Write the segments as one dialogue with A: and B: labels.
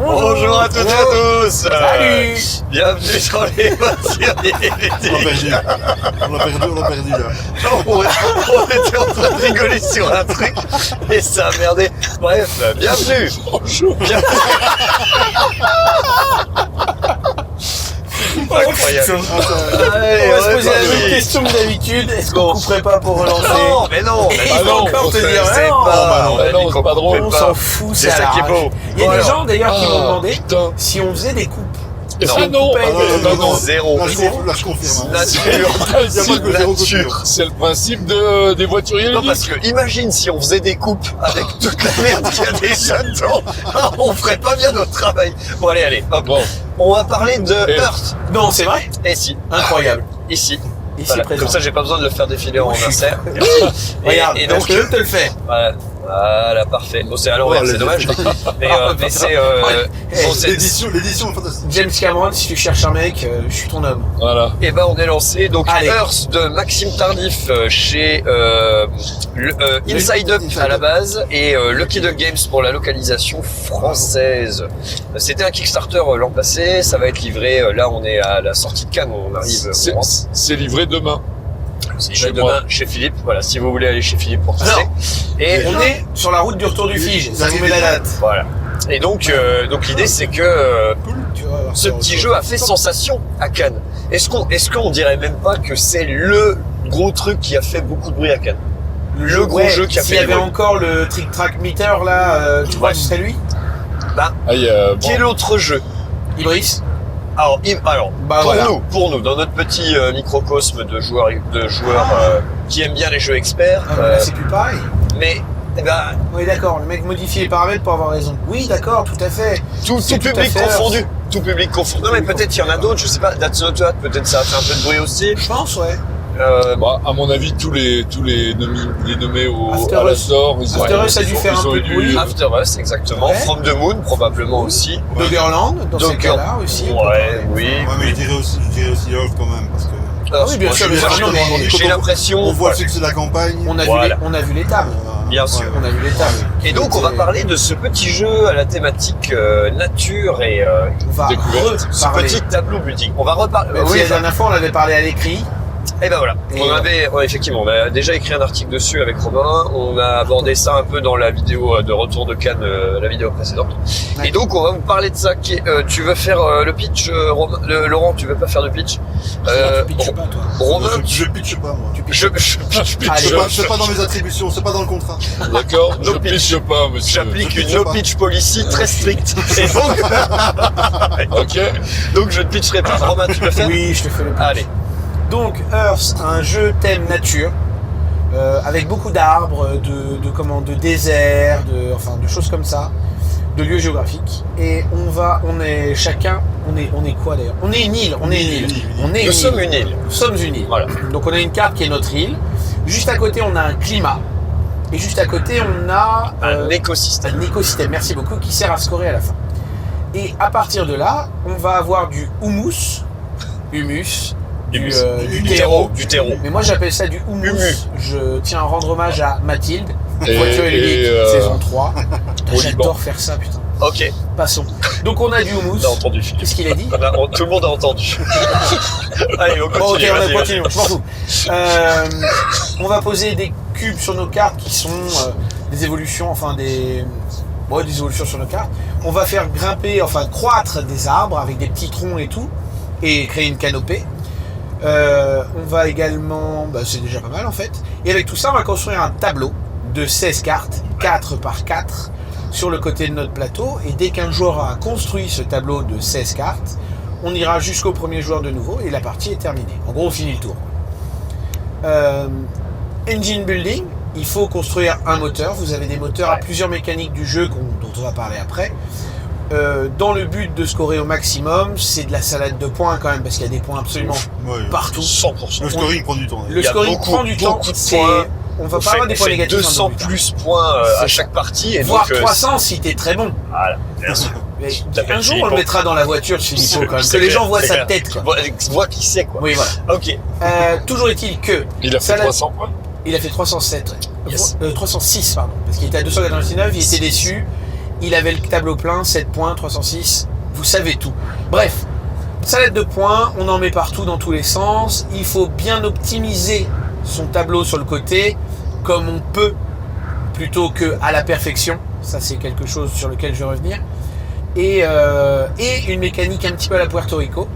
A: Bonjour à toutes et à tous.
B: Salut.
A: Bienvenue sur les voitures
C: On l'a perdu là.
A: on était en train de rigoler sur un truc et ça a merdé. Bref, bienvenue.
B: Bonjour.
A: Incroyable. Allez,
B: On va se poser la même
A: parti.
B: question que d'habitude. Est-ce qu'on
A: Bon.
B: couperait pas pour relancer?
A: Non, mais non.
B: Et
A: Mais
B: il va
A: non,
B: encore te
A: c'est
B: dire,
A: pas.
B: non,
A: On a
C: non,
A: dit
C: c'est
A: qu'on
C: pas drôle.
A: coupait
B: On
A: pas.
B: s'en fout,
A: C'est
B: ça
A: ça qui est
B: l'arrache.
A: beau.
B: Il y a des
A: Voilà.
B: gens d'ailleurs qui m'ont demandé
C: Putain.
B: si on faisait des coupes.
A: Non.
C: Ah non,
B: non.
A: Zéro.
C: Là, je confirme.
A: Nature.
C: Il y a pas que zéro
A: Nature.
C: coupure.
D: C'est le principe des voituriers.
A: Non, parce que imagine si on faisait des coupes avec toute la merde qu'il y a déjà dedans, on ferait pas bien notre travail. Bon, allez, hop.
D: Bon,
A: On va parler de
D: Et-
A: Earth.
B: Non, c'est vrai.
A: Et si,
B: Incroyable.
A: ici.
B: Ici
A: Voilà.
B: présent.
A: Comme ça, j'ai pas besoin de le faire défiler en
B: Moi, je suis-
A: insert.
B: Regarde,
A: et donc,
B: je peux te le faire.
A: voilà, parfait. Bon, c'est à l'envers,
C: Ouais,
A: c'est
C: les-
A: dommage. Mais c'est,
B: Ouais.
A: bon, c'est-
C: L'édition est fantastique.
B: James Cameron, si tu cherches un mec, je suis ton homme.
D: voilà.
A: eh ben, on est lancé. Donc,
B: Allez.
A: Earth de Maxime Tardif chez Inside Up à la base et Lucky Duck Games pour la localisation française. C'était un Kickstarter l'an passé. Ça va être livré. Là, on est à la sortie de Cannes. On arrive.
D: C'est livré demain.
A: C'est
D: chez
A: demain
D: moi.
A: chez Philippe. Voilà, si vous voulez aller chez Philippe pour tester.
B: Alors,
A: Et
B: On est sur la route du retour du Fige. Ça vous met la date.
A: voilà. Et donc l'idée c'est que
B: Tu vas voir
A: ce
B: ça.
A: petit jeu a fait sensation à Cannes. Est-ce qu'on dirait même pas que c'est le gros truc qui a fait beaucoup de bruit à Cannes? Le gros
B: Ouais,
A: jeu qui a
B: s'il
A: fait
B: y
A: du
B: avait
A: bruit.
B: encore le Trick Track Meter là, tu crois que ce serait lui?
D: Ah, il y a, bon,
A: Quel autre jeu?
B: Ibris?
A: Alors,
B: Bah voilà.
A: pour nous, dans notre petit microcosme de joueurs qui aiment bien les jeux experts,
B: Ah, bah là, c'est plus pareil.
A: mais eh ben,
B: Oui, d'accord, le mec modifie les paramètres pour avoir raison. Oui, d'accord, tout à fait.
A: tout
B: C'est tout à
A: public
B: fait
A: confondu. Tout public confondu. Non mais peut-être il y en a d'autres, je sais pas. That's Not Hot, peut-être ça a fait un peu de bruit aussi.
B: Je pense, ouais.
D: bah, à mon avis, tous les nommés
B: After
D: à la
B: Us.
D: sort, ils
B: After Us a dû faire un peu de bruit.
A: After Us, exactement.
B: Ouais.
A: From the Moon, probablement aussi.
B: Doggerland, dans ces
A: Dogger-
B: cas-là aussi.
A: Ouais, oui.
C: Ouais, mais je dirais aussi Earth quand même, parce que
A: Alors,
B: oui, bien
A: moi,
B: sûr,
A: j'ai-
B: bien sûr,
A: j'ai-
B: mais
A: j'ai l'impression.
C: on voit le succès de la campagne.
B: On a,
A: Voilà.
B: on a vu les tables.
A: Bien sûr.
B: On a vu les tables.
A: Et donc, on va parler de ce petit jeu à la thématique nature et
B: On va
D: Découverte.
A: ce
B: reparler.
A: petit tableau ludique. On va reparler.
B: Même si la dernière fois, on avait parlé à l'écrit.
A: Et ben voilà.
B: Et
A: On avait, ouais, effectivement, on a déjà écrit un article dessus avec Romain. On a abordé ça un peu dans la vidéo de retour de Cannes, la vidéo précédente.
B: Ouais.
A: Et donc, on va vous parler de ça. Tu veux faire le pitch, Laurent? Tu veux pas faire de pitch?
B: Tu pitches pas, toi.
A: Romain,
C: Je pitche pas, moi.
A: je pitch
B: Allez.
C: C'est pas dans mes attributions, c'est pas dans le contrat.
D: D'accord, je
A: No pitch.
D: pitche pas, monsieur.
A: J'applique
C: Je
A: une
C: pitche
A: no
C: pas.
A: pitch policy très stricte. Et
D: Ok.
A: donc je ne pitcherai pas. Romain, tu peux faire?
B: Oui, je te fais le pitch.
A: Allez.
B: Donc, Earth, un jeu thème nature, avec beaucoup d'arbres, de déserts, de choses comme ça, de lieux géographiques. Et on est quoi d'ailleurs? On est une île,
A: Nous sommes une île.
B: Nous sommes une île.
A: Voilà.
B: Donc on a une carte qui est notre île. Juste à côté, on a un climat. Et juste à côté, on a
A: Un écosystème.
B: un écosystème, merci beaucoup, qui sert à scorer à la fin. Et à partir de là, on va avoir du humus, du terreau.
A: Du terreau.
B: Mais moi j'appelle ça du humus.
A: Humus.
B: Je tiens à rendre hommage à Mathilde,
D: Et-
B: Voiture et
D: et,
B: Ludique, saison 3. Putain,
D: au
B: j'adore
D: Liban.
B: faire ça, putain.
A: Ok.
B: Passons. Donc on a du humus.
A: On a entendu, Philippe.
B: Qu'est-ce qu'il a dit?
A: Tout le monde a entendu. Allez, on
B: Bon, ok,
A: continue.
B: on
A: vas-y.
B: continue, je m'en fous. On va poser des cubes sur nos cartes qui sont des évolutions, des évolutions sur nos cartes. On va faire croître des arbres avec des petits troncs et tout, et créer une canopée. On va également, c'est déjà pas mal en fait, et avec tout ça, on va construire un tableau de 16 cartes, 4 par 4, sur le côté de notre plateau, et dès qu'un joueur a construit ce tableau de 16 cartes, on ira jusqu'au premier joueur de nouveau et la partie est terminée. En gros, on finit le tour. Engine building, il faut construire un moteur. Vous avez des moteurs à plusieurs mécaniques du jeu dont on va parler après. Dans le but de scorer au maximum, c'est de la salade de points quand même, parce qu'il y a des points absolument
C: Ouais.
B: partout.
A: 100%.
C: Le scoring prend du temps.
B: Le
A: Il y a
B: scoring
A: beaucoup,
B: prend du temps.
A: beaucoup de
B: c'est-
A: points.
B: On va
A: On
B: pas avoir des points
A: fait
B: négatifs.
A: 200
B: dans le but, hein.
A: plus points
B: C'est
A: à chaque partie. Et
B: Voire
A: donc,
B: 300 si t'es très bon.
A: Voilà, bien sûr.
B: Mais
A: t'appelles
B: un jour, on
A: Philippon.
B: le mettra dans la voiture, Philippon, quand même.
A: C'est
B: Que les
A: clair,
B: gens voient
A: c'est
B: sa
A: clair.
B: tête, quoi.
A: Voient qui c'est, quoi.
B: Oui, voilà.
A: Ok.
B: Toujours est-il que
D: Il a fait
B: Salade-
D: 300 points.
B: il a fait 307.
A: Yes.
B: 306, pardon. Parce qu'il était à 299, il était déçu. il avait le tableau plein, 7 points, 306, vous savez tout. Bref, salade de points, on en met partout dans tous les sens. Il faut bien optimiser son tableau sur le côté, comme on peut, plutôt qu'à la perfection. Ça, c'est quelque chose sur lequel je vais revenir. Et une mécanique un petit peu à la Puerto Rico.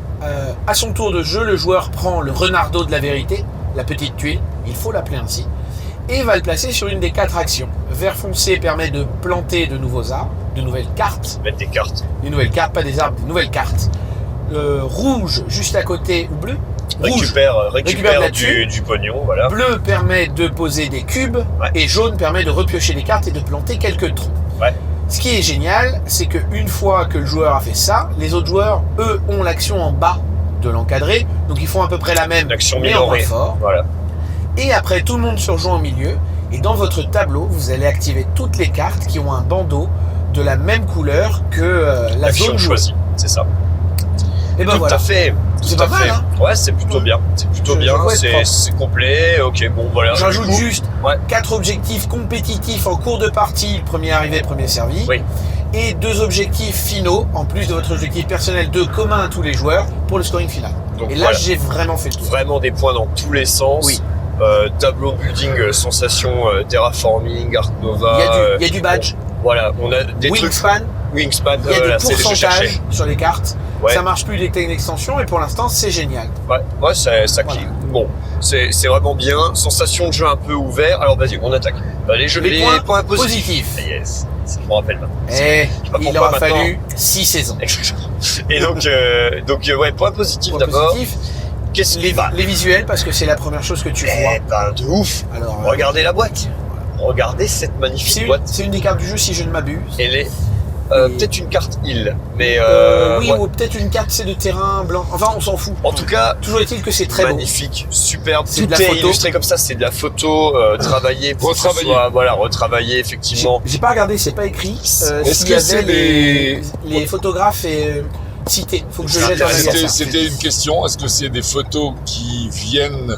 B: À son tour de jeu, le joueur prend le renardo de la vérité, la petite tuile, il faut l'appeler ainsi, et va le placer sur une des 4 actions. Vert foncé permet de planter de nouveaux arbres, de nouvelles cartes.
A: Mettre des cartes.
B: Des nouvelles cartes, pas des arbres, des nouvelles cartes. Rouge, juste à côté, ou bleu. Rouge,
A: Récupère
B: de la thune.
A: du pognon, voilà.
B: Bleu permet de poser des cubes,
A: Ouais.
B: et jaune permet de repiocher les cartes et de planter quelques trous.
A: Ouais.
B: Ce qui est génial, c'est qu'une fois que le joueur a fait ça, les autres joueurs, eux, ont l'action en bas de l'encadré, donc ils font à peu près la même,
A: L'action
B: mais en moins
A: minorée.
B: fort.
A: Voilà.
B: Et après, tout le monde se rejoint au milieu, et dans votre tableau, vous allez activer toutes les cartes qui ont un bandeau de la même couleur que la
A: L'action
B: zone jouée.
A: choisie, c'est ça.
B: Et ben
A: Tout
B: voilà.
A: à fait.
B: C'est
A: Tout
B: pas
A: à
B: mal,
A: fait.
B: hein.
A: Ouais, c'est plutôt bien. C'est plutôt
B: Je
A: bien.
B: vois être propre.
A: C'est complet. Ok, bon, voilà.
B: J'ajoute
A: Du coup,
B: juste
A: Ouais.
B: 4 objectifs compétitifs en cours de partie, premier arrivé, premier servi.
A: Oui.
B: Et 2 objectifs finaux, en plus de votre objectif personnel, 2 communs à tous les joueurs, pour le scoring final.
A: Donc
B: Et là,
A: voilà.
B: j'ai vraiment fait le tour.
A: Vraiment des points dans tous les sens.
B: Oui.
A: Tableau building, sensation, terraforming, Art Nova.
B: Il y a du badge,
A: Voilà, on a des trucs.
B: Wingspan,
A: Wingspan,
B: il y a
A: voilà,
B: du
A: c'est je cherchais.
B: pourcentage sur les cartes.
A: Ouais.
B: Ça marche plus avec l'extension, et pour l'instant, c'est génial.
A: Ouais, ça
B: Voilà.
A: clique. Bon, c'est vraiment bien. Sensation de jeu un peu ouvert. Alors vas-y, on attaque.
B: Les points positifs.
A: Yes, je me rappelle maintenant.
B: Et
A: sais pas
B: il
A: pourquoi
B: aura
A: maintenant.
B: fallu 6 saisons.
A: Exactement. Et donc ouais, point positif
B: Point
A: d'abord.
B: positif,
A: Qu'est-ce qui
B: les,
A: va
B: les visuels, parce que c'est la première chose que tu vois.
A: Eh ben, de ouf.
B: Alors,
A: Regardez la boîte. Regardez cette magnifique
B: c'est
A: boîte.
B: c'est une des cartes du jeu, si je ne m'abuse.
A: Elle est
B: Et-
A: peut-être une carte île, mais
B: Oui,
A: ouais.
B: ou peut-être une carte, c'est de terrain blanc. Enfin, on s'en fout.
A: En tout cas,
B: Toujours est-il que c'est très
A: magnifique, superbe.
B: C'est
A: Tout
B: de la
A: est
B: photo.
A: illustré comme ça, c'est de la photo travaillée pour que ce
D: Retravaillée.
A: soit, voilà, retravaillé
B: beau.
A: effectivement.
B: J'ai pas regardé, c'est pas écrit.
D: Est-ce
B: S'il
D: que
B: y avait
D: c'est
B: les photographes et cités. Faut que je
A: C'est
B: jette un
A: intéressant.
B: regard.
D: C'était une question. Est-ce que c'est des photos qui viennent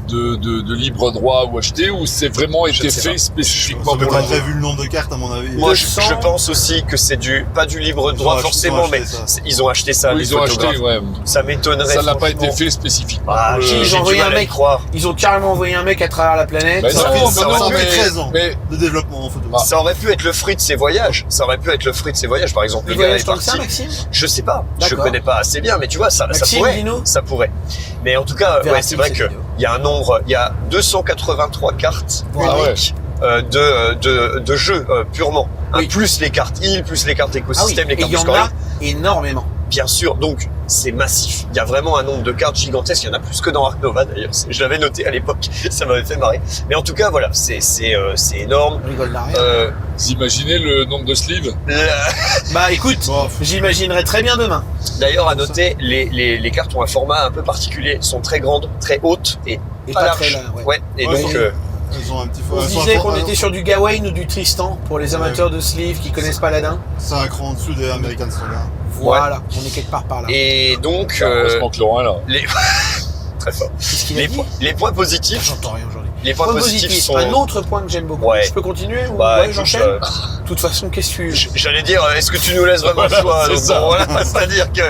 D: de libre droit ou achetées, ou c'est vraiment
A: Je
D: été
A: ne sais
D: fait
A: pas.
D: spécifiquement
C: Ça
D: pour
C: m'étonnerait
D: le jeu?
C: vu le nombre de cartes à mon avis.
A: Moi, je
B: 200.
A: pense aussi que c'est pas du libre
C: Ils
A: droit
C: ont acheté-
A: forcément,
C: ils ont
A: mais
C: acheté ça.
A: ils ont acheté ça,
D: Oui,
A: les
D: ils ont
A: photographes.
D: acheté, ouais.
A: Ça m'étonnerait.
D: Ça n'a pas été
A: franchement.
D: fait spécifiquement.
A: Ah,
D: pour le-
A: j'ai
B: Ils ont
A: du
B: envoyé
A: mal
B: un
A: à y
B: mec.
A: croire.
B: Ils ont carrément envoyé un mec à travers la planète.
D: Mais
C: Ça
D: non,
C: fait-
D: mais
C: ça
D: non,
C: fait
D: mais-
C: 13 ans
D: mais
C: de développement en photo.
B: Ah.
A: Ça aurait pu être le fruit de ses voyages. Ça aurait pu être le fruit de ses voyages. Par exemple,
B: Il
A: le gars
B: voyage
A: est
B: tant que ça,
A: parti.
B: Maxime.
A: Je sais pas. Je
B: D'accord.
A: connais pas assez bien, mais tu vois, ça
B: Maxime,
A: pourrait.
B: dis-nous.
A: Ça pourrait. Mais en tout cas,
B: Verra-t-il
A: ouais, c'est vrai
B: cette
A: que
B: vidéo.
A: il y a un nombre, il y a 283 cartes
B: Voilà.
A: uniques de jeu purement. Hein,
B: Oui.
A: plus les cartes îles, plus les cartes
B: Ah oui,
A: écosystèmes, les
B: et
A: cartes
B: il y
A: de
B: en
A: scoring.
B: a énormément.
A: Bien sûr, donc c'est massif. Il y a vraiment un nombre de cartes gigantesques. Il y en a plus que dans Ark Nova d'ailleurs. Je l'avais noté à l'époque. Ça m'avait fait marrer. Mais en tout cas, voilà, c'est énorme.
B: On rigole d'arrière.
D: vous imaginez le nombre de sleeves?
B: Bah écoute,
C: Bon,
B: j'imaginerai très bien demain.
A: D'ailleurs, à noter, les cartes ont un format un peu particulier. Elles sont très grandes, très hautes et
B: Et
A: pas
B: pas
A: larges.
B: très là, ouais.
A: Ouais. Et
C: Ouais,
A: donc,
C: ouais. Ils ont un petit
B: On
C: elles
B: se
C: sont
B: disait
C: un
B: qu'on
C: cran-
B: était sur du Gawain ou du Tristan pour les amateurs de sleeve qui connaissent Paladin.
C: C'est un cran en dessous des American Standard.
B: Voilà, on est quelque part par là.
A: et donc
D: Heureusement que Laurent est là.
A: les très fort.
B: Qu'est-ce qu'il a dit
A: Les points positifs.
B: J'entends rien aujourd'hui.
A: Les points
B: Point
A: positifs
B: positif.
A: sont.
B: Un autre point que j'aime beaucoup.
A: Ouais.
B: Je peux continuer ou
A: Bah,
B: ouais,
A: écoute,
B: j'enchaîne De toute façon, qu'est-ce que tu...
A: J'allais dire, est-ce que tu nous laisses vraiment le
D: Voilà,
A: choix
D: c'est
A: donc
D: ça.
A: bon, voilà, c'est-à-dire que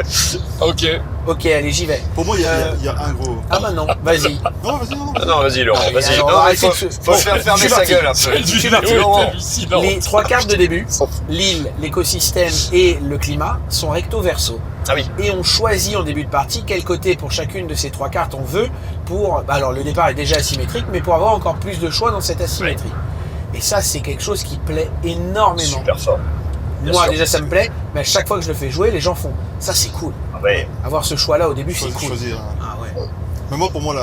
D: Ok.
B: Ok, allez, j'y vais.
C: Pour moi, il y a un gros.
B: Ah bah non, vas-y.
C: Non, vas-y, non.
A: Ah non, vas-y Laurent,
B: Allez,
A: vas-y.
B: alors,
A: Non,
B: on va
A: il
B: arrêter
A: faut,
B: de se-
A: faut faire
B: Je
A: fermer
B: suis
A: sa
B: parti.
A: gueule un peu.
D: Cette
B: suis
D: vidéo
B: parti,
D: est
A: Laurent.
D: hallucinante.
B: Les 3 cartes de début, l'île, l'écosystème et le climat, sont recto verso.
A: Ah oui.
B: Et on choisit en début de partie quel côté pour chacune de ces 3 cartes on veut pour... bah alors le départ est déjà asymétrique, mais pour avoir encore plus de choix dans cette asymétrie. Et ça, c'est quelque chose qui plaît énormément.
A: Super fort. Bien
B: Moi,
A: sûr.
B: déjà, ça me plaît, mais à chaque fois que je le fais jouer, les gens font ça, c'est cool.
A: Ah ouais.
B: Avoir ce choix-là au début, c'est cool.
C: Choisir. Hein.
B: Ah ouais.
C: Mais moi, pour moi,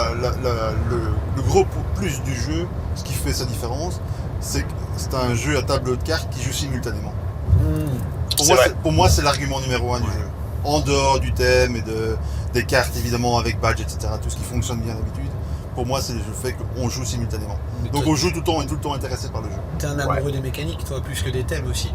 C: le gros plus du jeu, ce qui fait sa différence, c'est que c'est un jeu à tableau de cartes qui joue simultanément.
B: Hmm.
A: C'est vrai.
C: Pour moi, c'est l'argument numéro 1 du jeu. En dehors du thème et des cartes, évidemment, avec badge, etc., tout ce qui fonctionne bien d'habitude, pour moi, c'est le fait qu'on joue simultanément.
B: Mais
C: Donc
B: toi,
C: on joue tout le temps, on est tout le temps intéressé par le jeu.
B: t'es un amoureux des mécaniques, toi, plus que des thèmes aussi.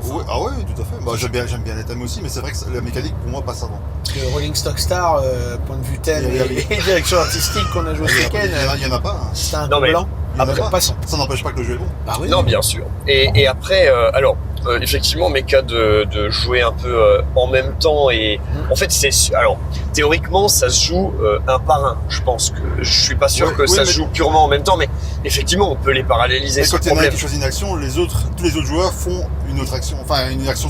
C: Ouais, ah ouais, tout à fait. Bah, j'aime bien les thèmes aussi, mais c'est vrai que la mécanique, pour moi, passe avant.
B: Parce que Rolling Stock Star, point de vue thème
C: Il y a-
B: et direction artistique qu'on a joué ce week-end,
C: Il y en a pas. Hein.
B: c'était un
A: Non,
B: peu
A: mais-
B: blanc.
C: Il y en a
A: Après,
C: pas.
B: Passons.
C: Ça n'empêche pas que le jeu est bon.
B: Bah oui.
A: Non, bien sûr. Et après, alors, effectivement, mes cas de jouer un peu en même temps et en fait alors théoriquement ça se joue un par un. Je pense que je suis pas sûr
C: Ouais,
A: que
C: oui,
A: ça
C: mais-
A: se joue purement en même temps, mais effectivement on peut les paralléliser
C: Et
A: sans
C: quand il y en a un
A: problème.
C: qui choisit une action, tous les autres joueurs font une autre action, enfin une action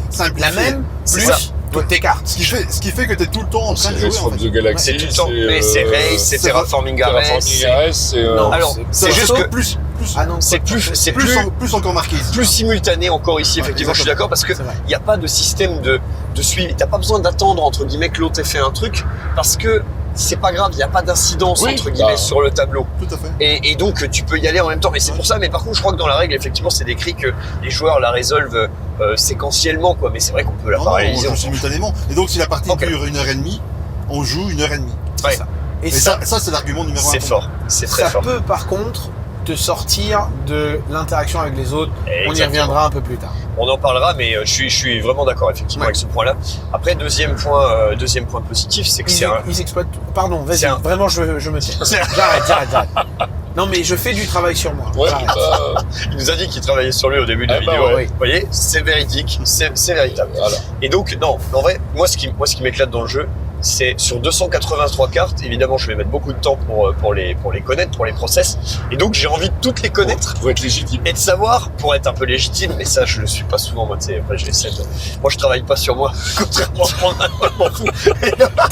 C: simplifiée.
B: La même,
A: C'est
B: plus
A: ça.
B: toutes tes cartes.
C: Ce qui fait que tu es tout le temps en train
D: C'est
C: de jouer.
D: Race
C: En
D: from
C: fait.
D: the Galaxy,
A: C'est tout le temps, mais c'est Race, c'est
C: c'est
A: Terraforming Ares,
D: Terraforming Ares, c'est
B: Non.
A: alors
B: c'est
A: c'est juste
B: Proto.
A: que
C: plus
B: Ah non,
A: c'est plus
C: encore marqué ici.
A: plus simultané encore ici,
C: Ouais,
A: effectivement, je suis d'accord, parce que
B: c'est vrai.
A: il n'y a pas de système de suivi. T'as pas besoin d'attendre, entre guillemets, que l'autre ait fait un truc, parce que c'est pas grave, il n'y a pas d'incidence,
D: Oui,
A: entre guillemets,
D: bah.
A: sur le tableau.
C: Tout à fait.
A: Et donc, tu peux y aller en même temps. Mais c'est pour ça, mais par contre, je crois que dans la règle, effectivement, c'est décrit que les joueurs la résolvent séquentiellement, quoi. Mais c'est vrai qu'on peut la
C: Non, on
A: paralléliser
C: joue
A: ensemble.
C: simultanément. Et donc si la partie
A: Ok.
C: dure 1h30, on joue 1h30.
A: Ouais,
B: Et
C: Et
B: ça,
C: ça c'est l'argument numéro 1.
A: c'est fort, c'est très
B: ça
A: fort.
B: peut par contre te sortir de l'interaction avec les autres. On y
A: Exactement.
B: reviendra un peu plus tard.
A: On en parlera, mais je suis vraiment d'accord, effectivement,
B: Ouais.
A: avec ce point-là. Après, deuxième point positif, c'est que c'est un...
B: Ils exploitent. Pardon, vas-y.
A: C'est un-
B: Vraiment, je me tais.
A: C'est un-
B: J'arrête. Non, mais je fais du travail sur moi.
D: Ouais,
B: J'arrête.
A: Il nous a dit qu'il travaillait sur lui au début de la
D: Eh ben
A: vidéo.
B: ouais.
A: Vous voyez, c'est véridique, c'est véritable.
D: voilà.
A: Et donc, non, en vrai, moi, ce qui m'éclate dans le jeu, c'est sur 283 cartes. Évidemment, je vais mettre beaucoup de temps pour les connaître, pour les process. Et donc, j'ai envie de toutes les connaître
D: Pour être légitime.
A: et de savoir, pour être un peu légitime. Mais ça, je le suis pas souvent, moi, tu sais. Après, je l'essaie de... Moi, je travaille pas sur moi, contrairement à moi, je m'en fous.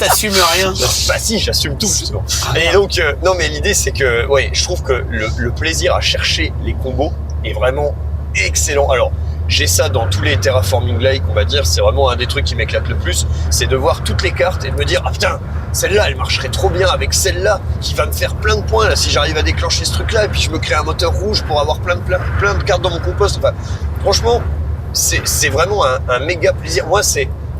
B: T'assumes rien.
A: Bah si, j'assume tout justement. Et donc, non mais l'idée c'est que, ouais, je trouve que le plaisir à chercher les combos est vraiment excellent. Alors, j'ai ça dans tous les terraforming-like, on va dire, c'est vraiment un des trucs qui m'éclate le plus, c'est de voir toutes les cartes et de me dire, ah putain, celle-là, elle marcherait trop bien avec celle-là, qui va me faire plein de points, là, si j'arrive à déclencher ce truc-là, et puis je me crée un moteur rouge pour avoir plein de cartes dans mon compost. Enfin, franchement, c'est vraiment un méga plaisir. Moi,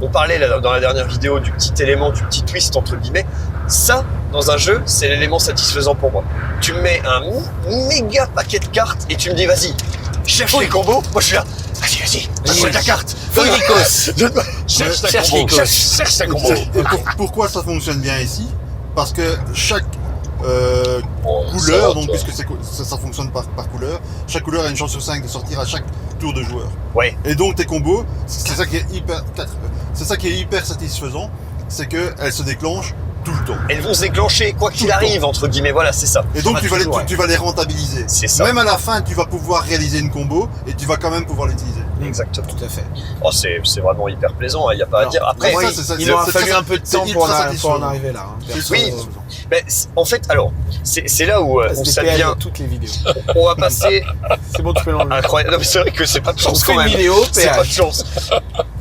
A: on parlait là, dans la dernière vidéo du petit élément, du petit twist entre guillemets. Ça, dans un jeu, c'est l'élément satisfaisant pour moi. Tu me mets un méga paquet de cartes et tu me dis vas-y, cherche les combos. Moi je suis là, vas-y, donne-moi ta carte. Donne-moi.
D: Cherche ta
B: Cherche
D: combo.
B: les gosses.
A: Cherche ta combo.
C: Et pourquoi ça fonctionne bien ici? Parce que chaque
D: Bon, ça
C: couleur,
D: va,
C: donc
D: toi.
C: puisque ça fonctionne par couleur, chaque couleur a une chance sur 5 de sortir à chaque tour de joueur.
A: Ouais,
C: Et donc tes combos, c'est ça qui est hyper satisfaisant, c'est que elles se déclenchent tout le temps.
A: elles vont se déclencher quoi qu'il
C: Tout le
A: arrive entre guillemets. Voilà, c'est ça.
C: Et donc
B: Ah,
C: tu vas,
B: toujours, ouais.
C: tu vas les rentabiliser.
A: C'est ça.
C: Même à la fin, tu vas pouvoir réaliser une combo et tu vas quand même pouvoir l'utiliser.
A: Exactement.
B: Tout à fait.
A: Oh, c'est vraiment hyper plaisant. Il y a pas à
B: Alors,
A: dire. Après,
C: moi,
B: Moi,
C: c'est ça,
B: il
C: c'est-
B: aura
C: c'est
B: fallu
C: très-
B: un peu de
C: c'est
B: temps
C: ultra
B: pour en
C: satisfaisant.
B: arriver là. hein. Perso,
A: Oui. Ben, en fait, alors, c'est là où
B: passe
A: on
B: des
A: ça
B: péages
A: devient.
B: à toutes les vidéos.
A: On va passer
B: C'est bon, tu peux l'enlever.
A: incroyable. Non, mais c'est vrai que c'est pas de
B: On
A: chance
B: fait
A: quand
B: une
A: même.
B: vidéo,
A: C'est pas de
B: péage.
A: chance.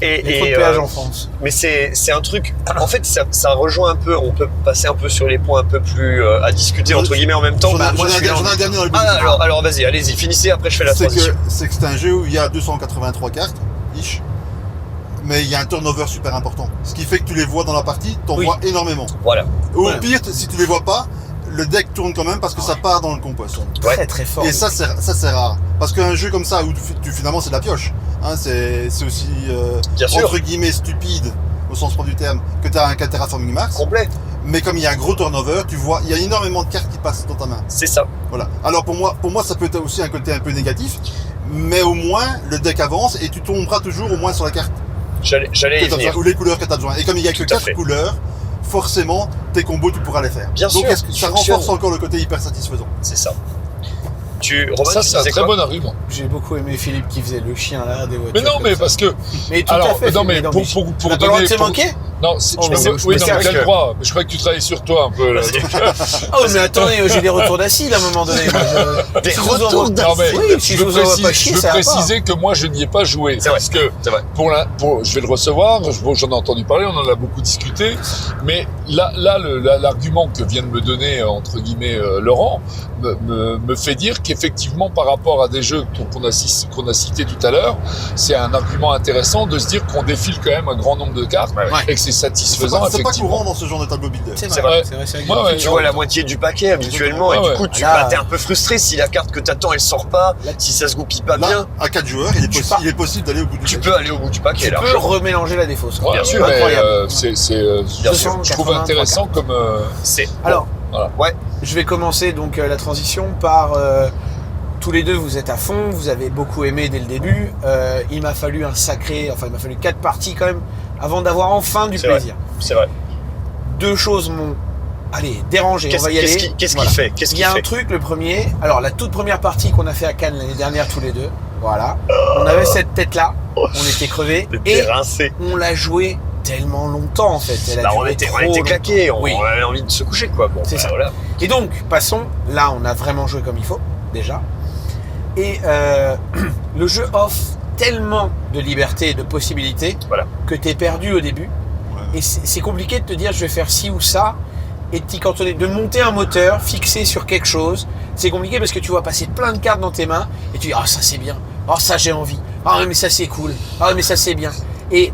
B: Il y a trop de péages en France.
A: Mais c'est un truc. En fait, ça rejoint un peu. On peut passer un peu sur les points un peu plus à discuter entre guillemets en même temps.
C: J'en ai
B: moi, je suis
C: j'en ai
B: dans-
C: un dernier dans le
A: Alors vas-y, allez-y, finissez. Après, je fais la
C: c'est
A: transition.
C: que c'est un jeu où il y a 283 cartes, ish, mais il y a un turnover super important. Ce qui fait que tu les vois dans la partie, t'en
B: Oui.
C: vois énormément.
A: Voilà.
C: Ou
B: Ouais.
C: au pire, si tu les vois pas, le deck tourne quand même parce que ça part dans le compost.
A: Ouais.
B: Très très fort.
C: Et ça c'est rare. Parce qu'un jeu comme ça où finalement c'est de la pioche, hein, c'est aussi
A: Bien sûr.
C: entre guillemets stupide au sens propre du terme que tu as un Terraforming Mars.
A: Complet.
C: Mais comme il y a un gros turnover, tu vois, il y a énormément de cartes qui passent dans ta main.
A: C'est ça.
C: Voilà. Alors pour moi ça peut être aussi un côté un peu négatif, mais au moins le deck avance et tu tomberas toujours au moins sur la carte
A: J'allais
C: que
A: y
C: t'as besoin,
A: venir.
C: ou les couleurs que tu as besoin. Et comme il y a que
A: Tout à
C: 4
A: fait.
C: couleurs, forcément tes combos tu pourras les faire.
A: Bien
C: Donc
A: sûr,
C: est-ce que ça
A: fonctionne.
C: renforce encore le côté hyper satisfaisant.
A: C'est ça. Romain,
D: Ça,
A: tu
D: c'est un
A: disais
D: très
A: quoi
D: bon argument.
B: J'ai beaucoup aimé Philippe qui faisait le chien là des voitures.
D: Mais non,
B: comme
D: mais
B: ça.
D: parce que.
B: Mais tout
D: Alors,
B: à fait.
D: non, mais
B: Philippe,
D: pour
B: on a pas le droit
D: donner.
B: de se
D: pour-
B: manquer.
D: Non,
B: Oh,
D: oui,
B: mais
D: non,
B: c'est
D: mais
A: parce
D: t'as
A: que-
D: le droit. Mais je croyais que tu travaillais sur toi un peu. Là.
A: Vas-y.
B: Oh mais attendez, j'ai des retours d'acide à un moment donné. Moi,
A: Des
B: si je vous
A: retours
B: envoie-
A: d'acide.
D: Non, mais
B: Oui, si je vous envoie pas chier,
D: je veux
B: ça va pas.
D: préciser que moi, je n'y ai pas joué.
A: C'est vrai.
D: Parce que
A: C'est vrai.
D: je vais le recevoir, j'en ai entendu parler, on en a beaucoup discuté. Mais là, l'argument que vient de me donner, entre guillemets, Laurent, me fait dire qu'effectivement, par rapport à des jeux qu'on a cités tout à l'heure, c'est un argument intéressant de se dire qu'on défile quand même un grand nombre de cartes
A: Ouais.
D: et que c'est
C: C'est
D: satisfaisant,
C: pas
D: effectivement.
C: courant dans ce genre de tableau builder.
B: C'est
A: C'est
B: vrai,
D: vrai.
B: c'est vrai.
D: Ouais, ouais.
A: Tu vois la moitié du paquet habituellement
D: Ouais,
A: et
D: ouais.
A: du coup tu
B: Là-
A: t'es un peu frustré si la carte que t'attends elle sort pas,
B: Là-
A: si ça se goupille pas
C: Là,
A: bien,
C: à 4 joueurs, il est possible d'aller au bout du
A: tu
C: deck.
A: peux aller au bout du paquet
B: Tu
A: là.
B: peux remélanger la défausse.
D: Ouais,
A: Bien
D: ouais,
A: sûr,
D: mais,
B: incroyable.
A: Bien sûr.
D: je trouve intéressant comme.
A: C'est
B: Alors,
D: Voilà.
A: ouais,
B: je vais commencer donc la transition par tous les deux, vous êtes à fond, vous avez beaucoup aimé dès le début. Il m'a fallu 4 parties quand même avant d'avoir enfin du plaisir.
A: C'est vrai.
B: 2 choses m'ont, dérangé. On va y aller.
A: Qu'est-ce qu'il fait?
B: Il y a un truc, le premier. Alors, la toute première partie qu'on a fait à Cannes l'année dernière tous les deux, voilà. On avait cette tête-là, on était crevés et
A: rincé.
B: on l'a joué tellement longtemps en fait.
A: On était claqués, on
B: Oui.
A: avait envie de se coucher quoi. Bon,
B: C'est ça.
A: Voilà.
B: Et donc, passons. Là, on a vraiment joué comme il faut, déjà. Et le jeu offre tellement de liberté et de possibilités que tu es perdu au début.
C: Ouais.
B: Et c'est compliqué de te dire je vais faire ci ou ça et de t'y cantonner. De monter un moteur fixé sur quelque chose, c'est compliqué parce que tu vois passer plein de cartes dans tes mains et tu dis ah ça c'est bien, ah ça j'ai envie, ah mais ça c'est cool, ah mais ça c'est bien. Et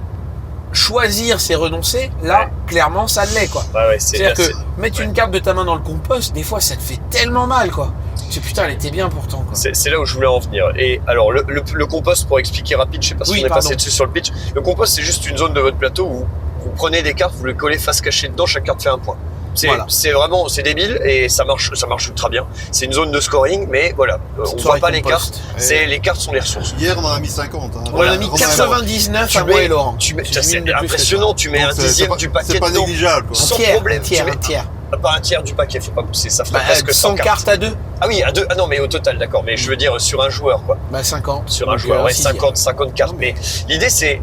B: choisir c'est renoncer, là clairement ça l'est quoi. C'est-à-dire que mettre une carte de ta main dans le compost, des fois ça te fait tellement mal quoi. Tu dis, putain elle était bien pourtant quoi.
A: C'est là où je voulais en venir. Et alors le compost, pour expliquer rapide, je sais pas si on est passé dessus sur le pitch, le compost c'est juste une zone de votre plateau où vous prenez des cartes, vous les collez face cachée dedans, chaque carte fait un point. C'est vraiment, c'est débile et ça marche ultra bien. C'est une zone de scoring, mais voilà, on voit pas les cartes. Les cartes sont les ressources.
C: Hier, on en a mis 50. Hein.
B: On a mis 99 à moi et Laurent.
A: C'est impressionnant, tu mets un dixième du paquet
C: dedans. C'est pas négligeable. Quoi.
A: Sans problème.
B: Un tiers.
A: Pas un tiers du paquet, faut pas pousser, ça fait presque
B: 100 cartes à 2.
A: Ah oui, à 2. Ah non, mais au total, d'accord. Mais je veux dire sur un joueur, quoi.
B: 50.
A: Sur un joueur, 50 cartes. Mais l'idée, c'est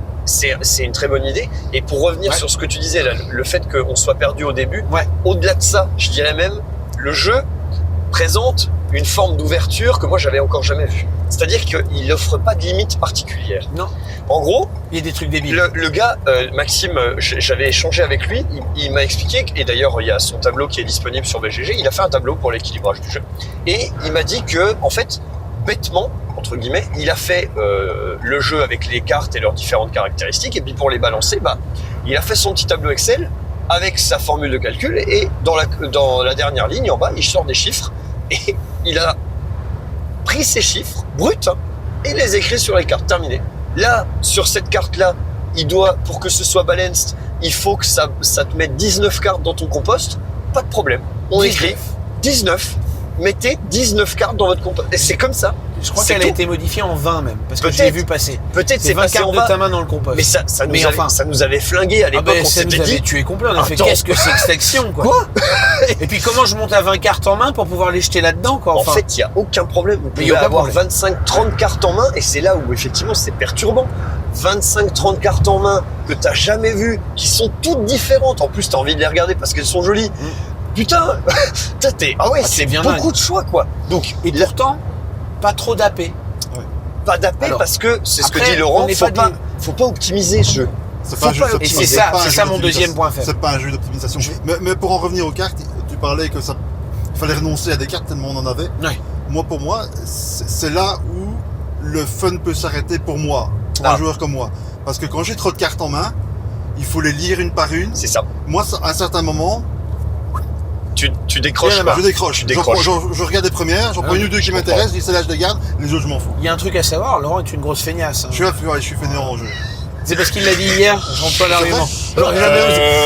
A: une très bonne idée. Et pour revenir sur ce que tu disais, là, le fait qu'on soit perdu au début, au-delà de ça, je dirais même, le jeu présente une forme d'ouverture que moi j'avais encore jamais vue. C'est-à-dire qu'il n'offre pas de limite particulière.
B: Non.
A: En gros,
B: il y a des trucs débiles.
A: Le gars, Maxime, j'avais échangé avec lui, il m'a expliqué, et d'ailleurs il y a son tableau qui est disponible sur BGG, il a fait un tableau pour l'équilibrage du jeu. Et il m'a dit que, en fait, bêtement, entre guillemets, il a fait le jeu avec les cartes et leurs différentes caractéristiques, et puis pour les balancer, il a fait son petit tableau Excel avec sa formule de calcul, et dans la dernière ligne en bas, il sort des chiffres, et il a pris ces chiffres bruts et les écrit sur les cartes. Terminé. Là, sur cette carte-là, pour que ce soit balanced, il faut que ça te mette 19 cartes dans ton compost. Pas de problème. On écrit 19. Mettez 19 cartes dans votre compost. Et c'est comme ça.
B: Je crois qu'elle a été modifiée en 20 même, parce que je l'ai vu passer.
A: Peut-être c'est
B: 20
A: passé
B: cartes
A: en
B: de
A: bas.
B: ta main dans le compost.
A: Mais ça nous avait flingué à l'époque. On
B: ça
A: s'était
B: nous avait
A: dit,
B: tué complet. On a fait
A: Attends.
B: qu'est-ce que c'est que cette action quoi. Et puis comment je monte à 20 cartes en main pour pouvoir les jeter là-dedans quoi.
A: En fait, il n'y a aucun problème. Vous pouvez avoir 25-30 cartes en main et c'est là où effectivement c'est perturbant. 25-30 cartes en main que t'as jamais vues, qui sont toutes différentes. En plus, t'as envie de les regarder parce qu'elles sont jolies. Putain, c'est
B: bien
A: beaucoup
B: dingue.
A: de choix quoi. Donc,
B: Et pourtant, pas trop d'AP.
A: pas d'AP parce que c'est ce que
B: après,
A: dit Laurent.
B: on n'est
A: Faut pas optimiser ce jeu.
C: C'est pas un jeu
B: Et c'est ça mon deuxième point faible.
C: C'est pas un jeu d'optimisation. Mais pour en revenir aux cartes, tu parlais que il fallait renoncer à des cartes tellement on en avait.
B: Ouais.
C: Pour moi, c'est là où le fun peut s'arrêter pour moi, pour un joueur comme moi. Parce que quand j'ai trop de cartes en main, il faut les lire une par une.
A: C'est ça.
C: Moi, à un certain moment,
A: tu décroches pas.
C: je décroche.
A: Tu décroches.
C: Je regarde les premières, j'en prends une ou deux qui m'intéressent, je dis celle-là je les garde, les autres je m'en fous.
B: Il y a un truc à savoir, Laurent est une grosse feignasse.
C: Je suis fainéant en jeu.
B: C'est parce qu'il l'a dit hier, j'emploie l'argument.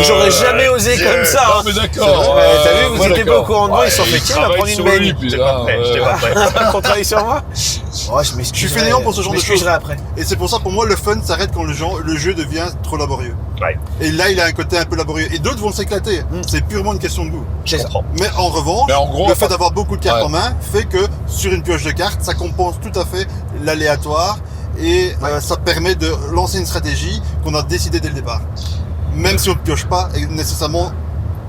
B: J'aurais jamais osé comme ça.
D: Non, mais d'accord.
B: T'as vu, vous étiez pas au courant de moi, ils sont fait tiens, on va prendre une baigne.
A: J'étais pas prêt.
B: Qu'on travaille sur moi.
C: Je suis fainéant pour ce genre de choses.
B: Après.
C: Et c'est pour ça, pour moi, le fun s'arrête quand le jeu devient trop laborieux.
A: Ouais.
C: Et là, il a un côté un peu laborieux. Et d'autres vont s'éclater. C'est purement une question de goût.
A: Je comprends.
C: Mais en revanche,
D: gros,
C: le fait d'avoir beaucoup de cartes en main fait que sur une pioche de cartes, ça compense tout à fait l'aléatoire et ça permet de lancer une stratégie qu'on a décidé dès le départ. Même si on ne pioche pas nécessairement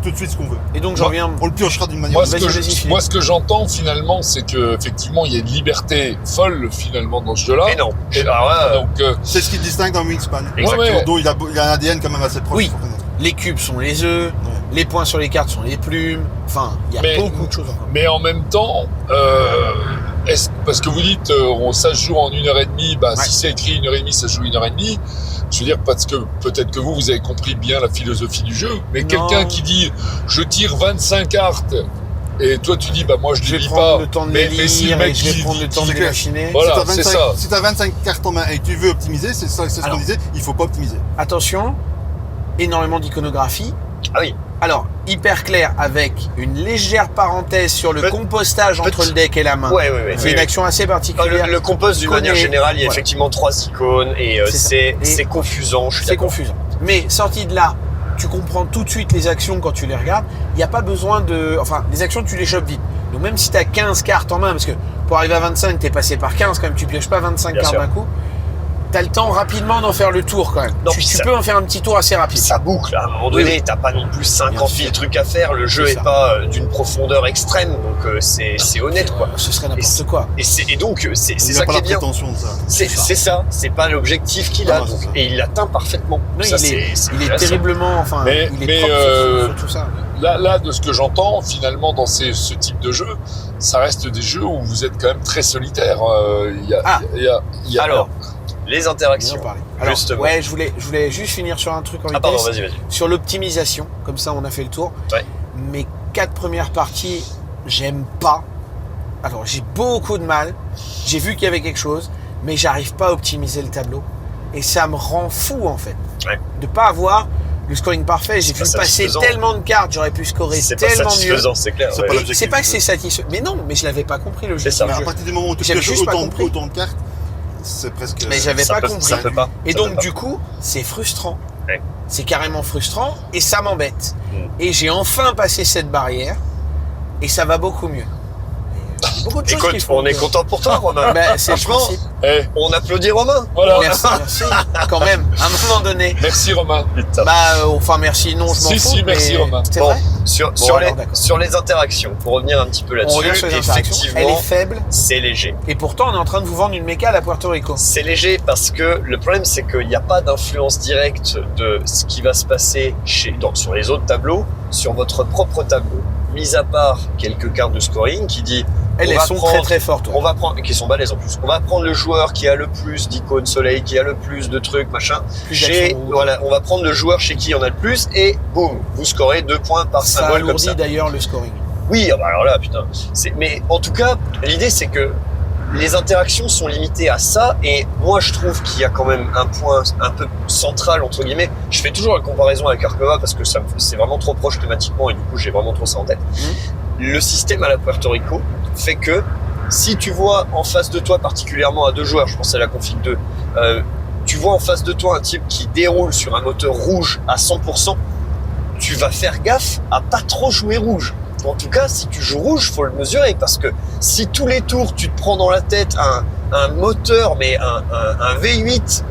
C: tout de suite ce qu'on veut.
B: Et donc j'en reviens.
C: On le piochera d'une manière.
D: Moi, ce que j'entends finalement, c'est que effectivement, il y a une liberté folle finalement dans ce jeu-là.
A: Mais non.
C: C'est ce qui distingue dans Wingspan.
A: Exactement.
C: Donc il a un ADN quand même assez proche.
B: Oui. Les cubes sont les œufs, les points sur les cartes sont les plumes. Enfin, il y a beaucoup de choses encore.
D: Mais en même temps, parce que vous dites ça se joue en 1h30, si c'est écrit 1h30, ça se joue 1h30. Je veux dire, parce que peut-être que vous avez compris bien la philosophie du jeu, mais quelqu'un qui dit je tire 25 cartes et toi tu dis moi je les lis pas,
B: le temps de les lire,
D: si le mec
B: je vais prendre le temps de les machiner.
D: Voilà, c'est ça.
C: Si tu as 25 cartes en main et que tu veux optimiser, c'est ce qu'on disait, il faut pas optimiser.
B: Attention, énormément d'iconographie.
A: Ah oui.
B: Alors, hyper clair avec une légère parenthèse sur le
A: Peut-
B: compostage entre le deck et la main.
A: Ouais.
B: C'est une action assez particulière.
A: Le compose d'une manière générale, il y a
B: Voilà.
A: effectivement 3 icônes et
B: C'est ça.
A: c'est
B: Et
A: confusant. Je suis
B: C'est
A: d'accord.
B: confusant. Mais sorti de là, tu comprends tout de suite les actions quand tu les regardes. Il n'y a pas besoin de... Enfin, les actions, tu les chopes vite. Donc même si tu as 15 cartes en main, parce que pour arriver à 25, tu es passé par 15 quand même, tu pioches pas 25
A: Bien
B: cartes
A: sûr.
B: d'un coup. Tu as le temps rapidement d'en faire le tour quand même.
A: Non,
B: tu
A: puis
B: tu
A: ça-
B: peux en faire un petit tour assez rapide.
A: Ça boucle. À un moment
B: Oui,
A: donné,
B: oui.
A: t'as pas non plus 50
B: Bien
A: 000
B: sûr.
A: trucs à faire. Le jeu
B: C'est
A: est
B: ça.
A: pas d'une profondeur extrême, donc c'est honnête quoi.
B: Ce serait n'importe
A: c'est-
B: quoi.
A: Et donc c'est
C: Il n'y
A: ça
C: a pas
A: qui
C: la
A: est bien.
C: prétention de ça.
A: C'est ça. C'est pas l'objectif qu'il a.
C: Non, c'est
A: donc,
C: ça.
A: et il l'atteint parfaitement.
B: Non,
A: Ça,
B: il
A: c'est
B: est
A: intéressant.
B: terriblement... Enfin,
D: Mais-
B: il est
D: mais,
B: propre sur tout ça.
D: Là, de ce que j'entends, finalement, dans ce type de jeu, ça reste des jeux où vous êtes quand même très solitaire. Il y a-
A: Alors, les
B: Bien
A: interactions.
B: parlé. Alors,
A: Justement.
B: ouais, je voulais juste finir sur un truc en
A: Ah pardon,
B: vitesse.
A: vas-y.
B: Sur l'optimisation, comme ça on a fait le tour.
A: Ouais.
B: Mes 4 premières parties, j'aime pas. Alors j'ai beaucoup de mal. J'ai vu qu'il y avait quelque chose, mais j'arrive pas à optimiser le tableau. Et ça me rend fou en fait.
A: Ouais.
B: De pas avoir le scoring parfait. J'ai
A: C'est
B: vu
A: pas
B: passer
A: satisfaisant.
B: tellement de cartes, j'aurais pu scorer
A: C'est pas
B: tellement mieux.
A: satisfaisant, c'est clair.
C: C'est
A: ouais.
C: pas
B: Et
C: l'objectif
B: c'est pas
C: du
B: que
C: jeu.
B: c'est satisfaisant. Mais non, mais je l'avais pas compris le jeu.
A: C'est ça.
B: du
C: Mais à
B: jeu.
C: partir du moment où tu
B: J'avais
C: pioches
B: juste pas
C: autant
B: compris.
C: de cartes, c'est presque.
B: Mais j'avais
A: Ça
B: pas
A: peut-
B: compris.
A: Ça peut pas.
B: Et
A: Ça
B: donc
A: peut pas.
B: du coup, c'est frustrant.
A: Ouais.
B: C'est carrément frustrant et ça m'embête.
A: Mm.
B: Et j'ai enfin passé cette barrière et ça va beaucoup mieux. Il y a beaucoup de choses
A: Écoute,
B: qui font
A: on est
B: que-
A: content pour toi, Romain.
B: Ben, c'est le
A: Franchement,
B: principe.
D: Eh,
A: on applaudit Romain.
D: voilà.
B: Merci, merci. Quand même, à un moment donné.
D: Merci Romain.
A: Putain.
B: Enfin merci, non, je m'en
D: Si,
B: fous.
D: si, merci,
B: mais
D: Romain.
B: C'est
A: Bon,
B: vrai.
A: sur,
B: Bon,
A: sur,
B: alors,
A: les,
B: d'accord.
A: sur les interactions, pour revenir un petit peu
B: On
A: là-dessus,
B: revient sur les interactions. Elle est
A: effectivement,
B: faible
A: c'est léger.
B: et pourtant on est en train de vous vendre une méca à la Puerto Rico.
A: C'est léger parce que le problème, c'est qu'il n'y a pas d'influence directe de ce qui va se passer sur les autres tableaux, sur votre propre tableau. Mis à part quelques cartes de scoring qui dit
B: Elles
A: va
B: sont
A: prendre-
B: très très fortes. ouais.
A: on va prendre, qui sont balèzes en plus. On va prendre le joueur qui a le plus d'icônes soleil, qui a le plus de trucs, machin.
B: Plus d'actions rouges.
A: Voilà, on va prendre le joueur chez qui il y en a le plus et boum, vous scorez 2 points par
B: Ça
A: symbole comme
B: alourdit
A: ça.
B: d'ailleurs le scoring.
A: Oui, ah bah alors là, putain. Mais en tout cas, l'idée c'est que les interactions sont limitées à ça et moi je trouve qu'il y a quand même un point un peu central entre guillemets. Je fais toujours la comparaison avec Arkova parce que c'est vraiment trop proche thématiquement et du coup j'ai vraiment trop ça en tête. Le système à la Puerto Rico fait que si tu vois en face de toi, particulièrement à 2 joueurs, je pense à la config 2, tu vois en face de toi un type qui déroule sur un moteur rouge à 100%, tu vas faire gaffe à pas trop jouer rouge. En tout cas, si tu joues rouge, faut le mesurer parce que si tous les tours tu te prends dans la tête un moteur, mais un V8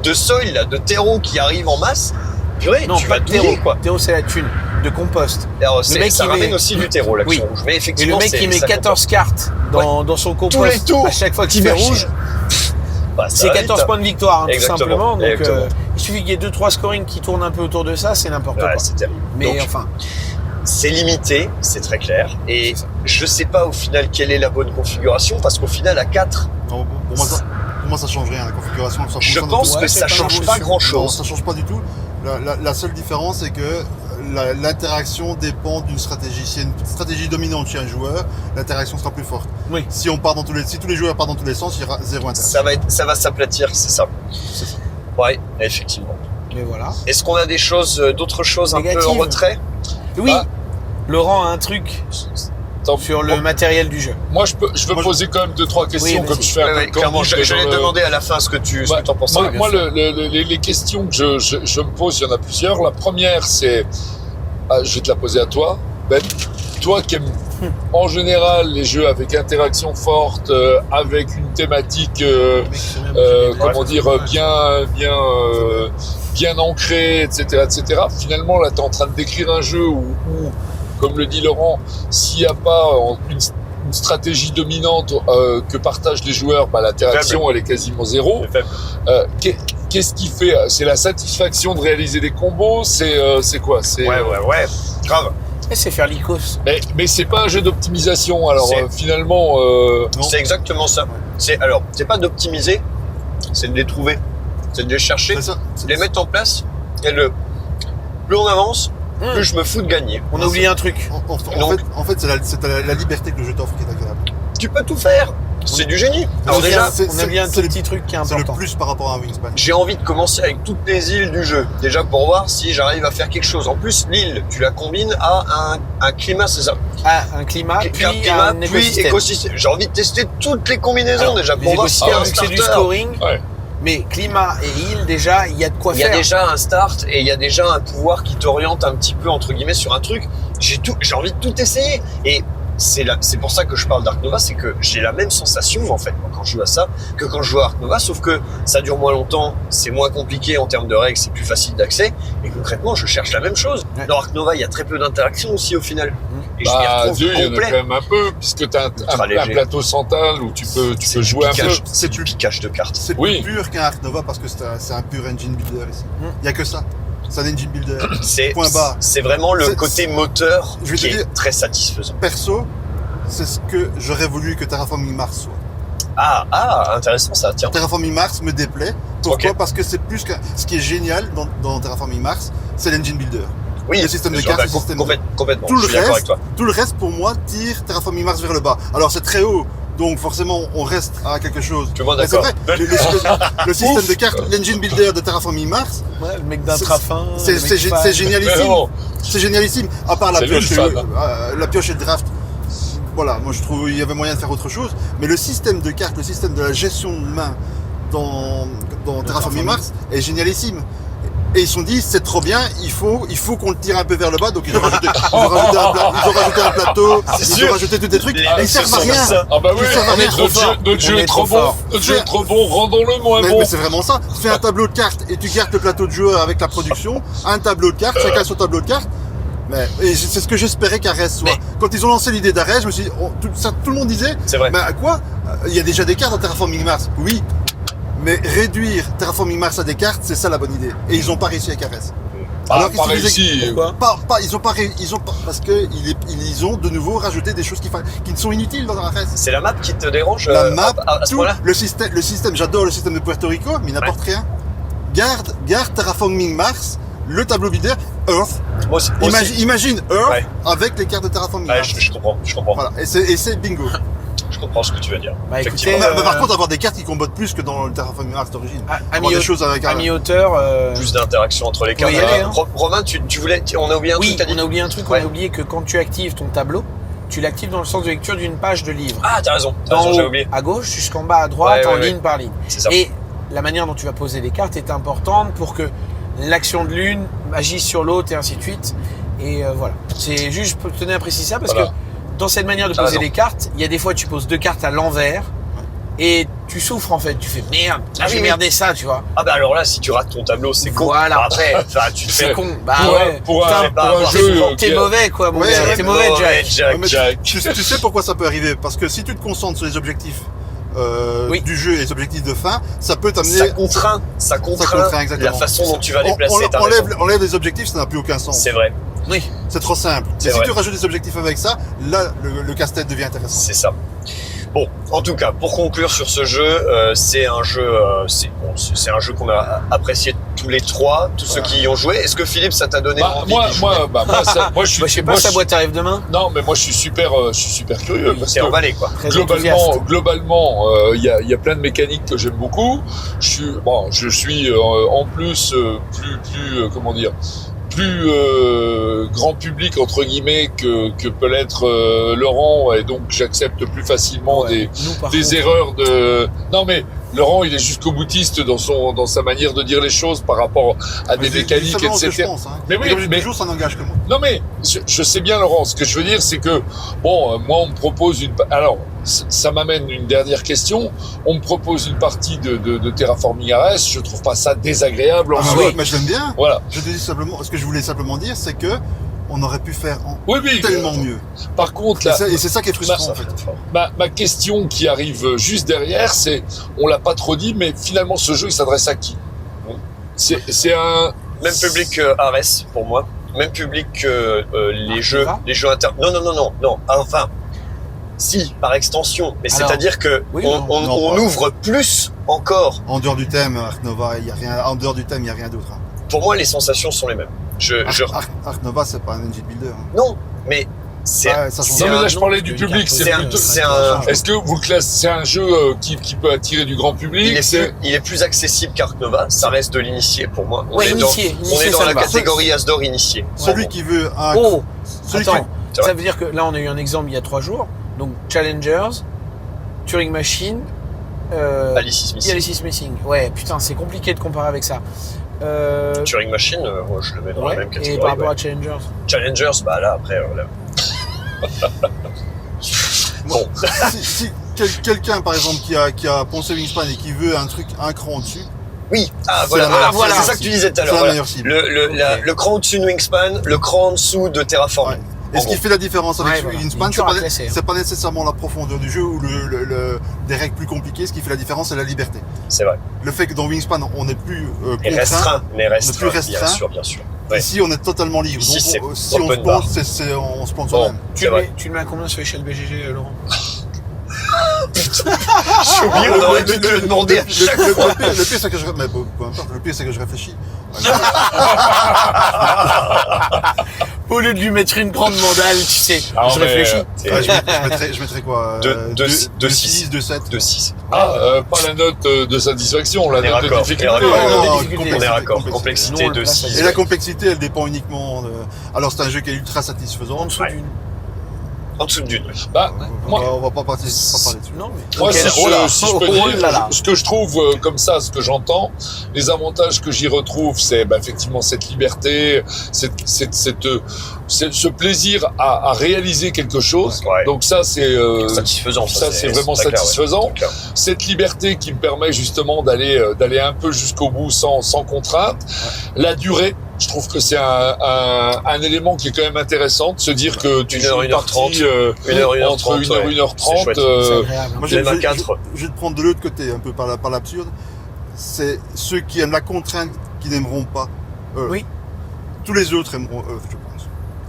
A: de soil, là, de terreau qui arrive en masse, purée,
B: Non,
A: tu
B: pas
A: vas
B: de
A: douiller,
B: terreau.
A: quoi.
B: Terreau c'est la thune de compost.
A: Alors,
B: mec,
A: ça
B: il
A: ramène
B: met-
A: aussi du terreau, l'action
B: Oui.
A: rouge. Mais
B: Et le
A: effectivement,
B: mec qui met
A: ça
B: 14 cartes dans son compost
A: les tours,
B: à chaque fois qu'il fait
A: t'imagines.
B: rouge,
A: bah, ça
B: c'est
A: va
B: 14
A: vite,
B: points de victoire, hein, tout
A: Exactement,
B: simplement. Donc
A: exactement.
B: il suffit qu'il y ait 2-3 scoring qui tournent un peu autour de ça, c'est n'importe
A: hein. Ouais,
B: quoi.
A: c'est terrible.
B: Mais
A: Donc,
B: enfin,
A: c'est limité, c'est très clair. Et
B: C'est ça.
A: je sais pas au final quelle est la bonne configuration parce qu'au final, à 4,
C: Non, pour moi, ça change rien. La configuration, ça
A: je
C: fonctionne
A: pense
B: Ouais,
A: que
B: c'est
A: ça
B: pas
A: change
B: une
A: pas
B: révolution.
A: grand
C: Non,
A: chose.
C: ça change pas du tout. La seule différence, c'est que l'interaction dépend d'une stratégie. S'il y a une stratégie dominante chez un joueur, l'interaction sera plus forte.
B: Oui.
C: Si tous les joueurs partent dans tous les sens, il y aura zéro interaction.
A: Ça va s'aplatir, c'est ça.
C: C'est ça.
A: Ouais, effectivement.
B: mais voilà.
A: Est-ce qu'on a d'autres choses un peu en
B: Négatives.
A: retrait?
B: Oui,
D: Ah.
B: Laurent a un truc
D: Attends,
B: sur le matériel du jeu.
D: Moi, je veux
C: Moi,
D: poser quand même 2-3 questions
B: Oui,
D: comme
B: vas-y.
D: je fais un
A: Ouais,
D: peu
A: ouais,
D: de
A: clairement,
D: candide
A: j'allais
D: dans
A: te
D: le-
A: demander à la fin ce que tu
D: Ouais,
A: t'en pensais.
D: Moi, les questions que je me pose, il y en a plusieurs. La première, c'est, je vais te la poser à toi, Ben. Toi qui aimes en général les jeux avec interaction forte, avec une thématique, comment dire, bien ancrée, etc., etc. Finalement, là, tu es en train de décrire un jeu où comme le dit Laurent, s'il n'y a pas une stratégie dominante que partagent les joueurs, bah, l'interaction elle est quasiment zéro.
A: C'est faible.
D: Qu'est-ce qui fait? C'est la satisfaction de réaliser des combos? C'est quoi?
A: Ouais, grave.
B: Et c'est faire l'icos.
D: Mais c'est pas un jeu d'optimisation. Alors
A: C'est-
D: finalement,
C: Non.
A: C'est exactement ça. C'est pas d'optimiser, c'est de les trouver. C'est de les chercher,
C: C'est ça.
A: de les mettre en place. Et plus on avance, plus je me fous de gagner.
B: On a oublié un truc.
C: En
A: Donc-
C: fait, c'est la liberté que le jeu t'offre qui est agréable.
A: Tu peux tout faire. C'est du génie. Alors
B: On
A: déjà,
B: a bien un
C: c'est
B: tout
C: le-
B: petit truc qui est
C: C'est le
B: important.
C: plus par rapport à un Wingspan.
A: j'ai envie de commencer avec toutes les îles du jeu. Déjà pour voir si j'arrive à faire quelque chose. En plus, l'île, tu la combines à un climat, c'est ça.
B: Ah, un climat, puis
A: Climat,
B: un
A: puis
B: écosystème.
A: écosystème. J'ai envie de tester toutes les combinaisons
B: Alors,
A: déjà
B: les
A: pour voir si
B: écosystèmes,
A: un
B: vu que c'est du
A: starter.
B: scoring,
D: Ouais.
B: mais climat et île, déjà, il y a de quoi
A: Il y a
B: faire.
A: déjà un start et il y a déjà un pouvoir qui t'oriente un petit peu entre guillemets sur un truc. J'ai envie de tout essayer et c'est pour ça que je parle d'Ark Nova, c'est que j'ai la même sensation en fait moi, quand je joue à ça que quand je joue à Ark Nova, sauf que ça dure moins longtemps, c'est moins compliqué en termes de règles, c'est plus facile d'accès et concrètement je cherche la même chose.
B: Ouais.
A: Dans Ark Nova, il y a très peu d'interactions aussi au final et je m'y
D: Bah,
A: retrouve
D: Dieu, il y en a quand
A: complet.
D: même un peu, puisque tu as
A: Ultra
D: un
A: léger.
D: plateau central où tu peux
A: C'est
D: jouer
A: du
D: un peu.
A: piquage,
C: peu.
A: c'est du piquage de cartes.
C: C'est
D: Oui.
C: plus pur qu'un Ark Nova parce que c'est un pur engine builder ici. Il y a que ça. C'est un engine builder.
A: C'est
C: Point barre.
A: c'est vraiment le
C: C'est-
A: côté moteur
C: je vais
A: qui
C: te
A: est
C: dire-
A: très satisfaisant.
C: Perso, c'est ce que j'aurais voulu que Terraforming Mars soit.
A: Ah, intéressant ça, tiens.
C: Terraforming Mars me déplaît. Pourquoi
A: Ok.
C: Parce que c'est plus qu'un... Ce qui est génial dans Terraforming Mars, c'est l'engine builder.
A: Oui,
C: Le système de
A: je-
C: cartes,
A: bah,
C: le système de-
A: complètement.
C: Tout
A: je
C: le
A: suis d'accord avec
C: reste,
A: toi.
C: tout le reste pour moi tire Terraforming Mars vers le bas. Alors c'est très haut, donc forcément on reste à quelque chose.
A: Tu vois,
C: Mais c'est
A: d'accord.
C: vrai, le système de cartes, l'engine builder de Terraforming Mars,
B: Ouais, le mec d'intrafin.
C: c'est
B: le mec fan.
D: Mais
C: génialissime.
D: non,
C: C'est génialissime. À part la
D: C'est lui
C: pioche,
D: le fan,
C: la pioche et le draft. Voilà, moi je trouve qu'il y avait moyen de faire autre chose. Mais le système de cartes, le système de la gestion de main dans Terraforming Mars est génialissime. Et ils se sont dit, c'est trop bien, il faut qu'on le tire un peu vers le bas. Donc ils ont rajouté, un plateau,
A: C'est
C: ils
A: sûr.
C: ont rajouté tous des trucs.
A: Les-
C: Et ils servent à
A: c'est
C: rien.
A: ça.
D: Ah bah oui,
C: Tout ça va bien, trop fort.
D: notre jeu
B: On
D: est
B: est
D: trop
B: trop
D: bon,
B: fort.
D: notre jeu est trop bon, rendons-le moins
C: Mais
D: bon.
C: c'est vraiment ça. Fais un tableau de cartes et tu gardes le plateau de joueurs avec la production. Un tableau de cartes, chacun son tableau de cartes. Et c'est ce que j'espérais qu'Ares soit.
A: Mais-
C: Quand ils ont lancé l'idée d'Ares, je me suis dit, tout le monde disait,
A: C'est vrai.
C: mais à quoi Il y a déjà des cartes dans Terraforming Mars. Oui. Mais réduire Terraforming Mars à des cartes, c'est ça la bonne idée. Et ils n'ont pas réussi avec Ares.
D: Ah,
C: alors
D: pas
C: qu'ils
D: réussi.
B: Pourquoi
C: Ils ont pas parce que ils ont de nouveau rajouté des choses qui sont inutiles dans Ares.
A: C'est la map qui te dérange
C: La map,
A: à ce
C: tout,
A: point-là
C: le système, j'adore le système de Puerto Rico, mais il n'apporte rien. Garde Terraforming Mars, le tableau binaire, Earth.
A: Moi aussi.
C: Imagine Earth
A: Ouais.
C: avec les cartes de Terraforming
A: Ouais,
C: Mars.
A: je comprends.
C: Voilà, et c'est bingo.
A: Je comprends ce que tu veux dire.
B: Bah,
A: Effectivement.
B: écoutez,
C: Mais par contre, avoir des cartes qui combattent plus que dans le Terraforming Mars d'origine.
B: à
C: Avoir des choses avec
B: à mi-hauteur.
A: Plus d'interaction entre les cartes.
B: y aller, hein.
A: Romain, tu voulais, on a oublié un
B: Oui,
A: truc, t'as dit
B: on a oublié un truc,
A: Ouais.
B: on a oublié que quand tu actives ton tableau, tu l'actives dans le sens de lecture d'une page de livre.
A: Ah, t'as raison,
B: D'en
A: j'ai
B: haut
A: oublié.
B: à gauche jusqu'en bas à droite,
A: Ouais,
B: en
A: ouais,
B: ligne par ligne.
A: C'est ça.
B: Et la manière dont tu vas poser les cartes est importante pour que l'action de l'une agisse sur l'autre et ainsi de suite. Et voilà. C'est juste, je tenais à préciser ça parce
D: Voilà.
B: que dans cette manière de
A: T'as
B: poser
A: raison.
B: les cartes, il y a des fois tu poses deux cartes à l'envers et tu souffres en fait. Tu fais merde,
A: Ah
B: j'ai
A: oui,
B: merdé ça, tu vois.
A: Ah bah alors là, si tu rates ton tableau, c'est con.
B: Voilà.
A: Après, enfin, tu te fais
B: C'est con. Bah
D: Pour un-
B: ouais.
D: pour un-
B: Putain,
D: pour un
A: bah,
D: jeu
B: t'es
D: qui a-
B: mauvais quoi, mon
C: Ouais,
B: gars.
C: ouais,
B: T'es mauvais,
A: Ouais,
B: Jack.
C: Ouais, mais
D: Jack.
C: tu sais pourquoi ça peut arriver? Parce que si tu te concentres sur les objectifs
B: Oui.
C: du jeu et les objectifs de fin, ça peut t'amener.
A: Ça contraint
C: exactement.
A: la façon dont tu vas les placer. t'as raison.
C: Enlève les objectifs, ça n'a plus aucun sens.
A: C'est vrai,
B: Oui.
C: C'est trop simple.
A: C'est
C: Et si
A: vrai.
C: tu rajoutes des objectifs avec ça, là, le casse-tête devient intéressant.
A: c'est ça. Bon, en tout cas, pour conclure sur ce jeu, c'est un jeu, c'est un jeu qu'on a apprécié tous les trois, tous ceux qui y ont joué. Est-ce que Philippe, ça t'a donné
D: Bah,
A: envie
D: moi,
A: d'y jouer
D: je suis.
B: Bah, je sais pas,
D: moi,
B: sa boîte arrive demain.
D: Non, mais moi, je suis super curieux parce
A: C'est
D: que
A: emballé, quoi.
B: Très enthousiaste.
D: globalement, il y a plein de mécaniques que j'aime beaucoup. Je suis en plus comment dire, plus grand public entre guillemets que peut l'être Laurent, et donc j'accepte plus facilement
B: Ouais. Nous, par
D: des
B: contre,
D: erreurs de. Non mais Laurent, il est jusqu'au boutiste dans sa manière de dire les choses par rapport à des
C: C'est
D: mécaniques,
C: simplement ce que je
D: etc.
C: pense, hein.
D: Mais oui,
C: Et comme je dis
D: mais-
C: toujours, ça n'engage que moi.
D: Non mais je sais bien Laurent, ce que je veux dire c'est que moi on me propose alors ça m'amène une dernière question, on me propose une partie de Terraforming Ares, je trouve pas ça désagréable en
C: Ah,
D: soi.
C: ouais, mais je l'aime bien.
D: Voilà.
C: Je te dis simplement, ce que je voulais simplement dire, c'est que on aurait pu faire
D: Oui
C: tellement mieux.
D: Par contre
C: Et c'est ça qui est frustrant
D: Bah,
C: en fait.
D: ma question qui arrive juste derrière, c'est on l'a pas trop dit, mais finalement ce jeu il s'adresse à qui? C'est un
A: Même public que Ares, pour moi. Même public que les jeux inter... Non. Enfin, si, par extension. Mais
B: Alors,
A: c'est-à-dire que
B: oui,
A: on
C: non, pas.
A: ouvre plus encore.
C: En dehors du thème, Ark Nova, il y a rien. En dehors du thème, il y a rien d'autre.
A: Pour moi, les sensations sont les mêmes.
C: Ark Nova, c'est pas un engine builder. Hein.
A: Non, mais C'est
C: Ouais, ça change.
D: Non, mais là,
B: un
D: je
B: nom,
D: parlais
B: parce
D: du
B: que
D: public.
B: carte
A: c'est un-
B: bleue,
A: c'est
B: ça
A: un-
B: change.
D: Est-ce que vous le classez, c'est un jeu qui peut attirer du grand public?
A: il est plus accessible qu'Ark Nova. Ça reste de l'initié pour moi. On
B: Ouais,
A: est
B: initié,
A: on
B: initié,
A: est dans
B: ça
A: la
B: me va.
A: catégorie As-d'or initié.
C: Celui qui veut un.
B: Oh,
C: celui
B: attends,
A: C'est vrai.
B: ça veut dire que là on a eu un exemple il y a 3 jours. Donc Challengers, Turing Machine,
A: Alice is Missing.
B: Alice is Missing. Ouais, putain, c'est compliqué de comparer avec ça.
A: Turing Machine, moi, je le mets dans
B: Ouais,
A: la même
B: et
A: catégorie.
B: par rapport
A: ouais.
B: à Challengers.
A: Challengers, bah là après. Là. Bon,
C: Quelqu'un, par exemple, qui a poncé Wingspan et qui veut un truc un cran au-dessus,
A: oui. Ah
C: C'est
A: voilà,
C: la
A: voilà,
C: meilleure
A: voilà.
C: cible.
A: C'est ça que tu disais tout à
C: c'est
A: l'heure.
C: la
A: Voilà.
C: meilleure cible.
A: Le cran au-dessus de Wingspan, le cran en dessous de Terraforming.
C: Ouais.
A: En
C: Et ce qui
A: gros.
C: fait la différence avec
B: Ouais, voilà.
C: Wingspan,
B: Il est dur à classer, hein.
C: c'est pas nécessairement la profondeur du jeu ou des règles plus compliquées. Ce qui fait la différence, c'est la liberté.
A: C'est vrai.
C: Le fait que dans Wingspan, on n'est plus
A: Et
C: contraint.
A: restreint, mais restreint.
C: plus restreint.
A: Bien sûr, bien sûr. Ouais.
C: Ici, on est totalement libre.
A: Ici,
C: Donc,
A: c'est
C: si on se
A: open bar.
C: plante, on se plante
A: Bon,
C: soi-même.
A: c'est vrai.
B: Tu le mets à combien sur échelle BGG, Laurent?
A: J'ai oublié, on aurait dû te le demander à chaque fois.
C: Le pire, c'est que je, mais peu importe, le pire, c'est que je réfléchis.
B: Au lieu de lui mettre une grande mandale, tu sais,
D: Ah,
B: je
D: mais,
B: réfléchis.
A: Et
C: Je mettrais quoi?
A: De
C: 6, 2, 7.
A: 6.
D: Pas la note de satisfaction, la
A: On est
D: note de
A: raccord,
D: difficulté.
A: on est raccord.
B: Non,
A: On
B: difficulté.
A: est raccord.
B: Sinon,
A: Complexité
B: on
A: de
B: le place
A: 6.
C: Et la complexité, elle dépend uniquement de... Alors, c'est un jeu qui est ultra satisfaisant.
B: En dessous
A: Ouais.
B: d'une.
A: En dessous d'une.
D: Bah, moi,
C: On va pas parler dessus.
B: Non, mais.
D: Moi,
B: Ok,
D: si,
B: oh là,
D: si je peux
B: oh
D: dire,
B: là là.
D: ce que je trouve comme ça, ce que j'entends, les avantages que j'y retrouve, c'est effectivement cette liberté, ce plaisir à réaliser quelque chose.
A: Ouais.
D: Donc ça, c'est
A: Satisfaisant.
D: ça, c'est vraiment
A: très clair, ouais.
D: satisfaisant.
A: C'est clair.
D: Cette liberté qui me permet justement d'aller un peu jusqu'au bout sans contrainte. La durée, je trouve que c'est un élément qui est quand même intéressant de se dire que tu
A: Une
D: joues
A: heure,
D: une
A: 1h30.
D: partie
A: 1h30,
D: entre 1h,
A: ouais.
D: 1h30.
A: C'est chouette.
B: C'est agréable.
C: Moi,
A: Même à 4.
C: je vais te prendre de l'autre côté, un peu par l'absurde. C'est ceux qui aiment la contrainte qui n'aimeront pas eux.
B: Oui.
C: Tous les autres aimeront eux, je pense.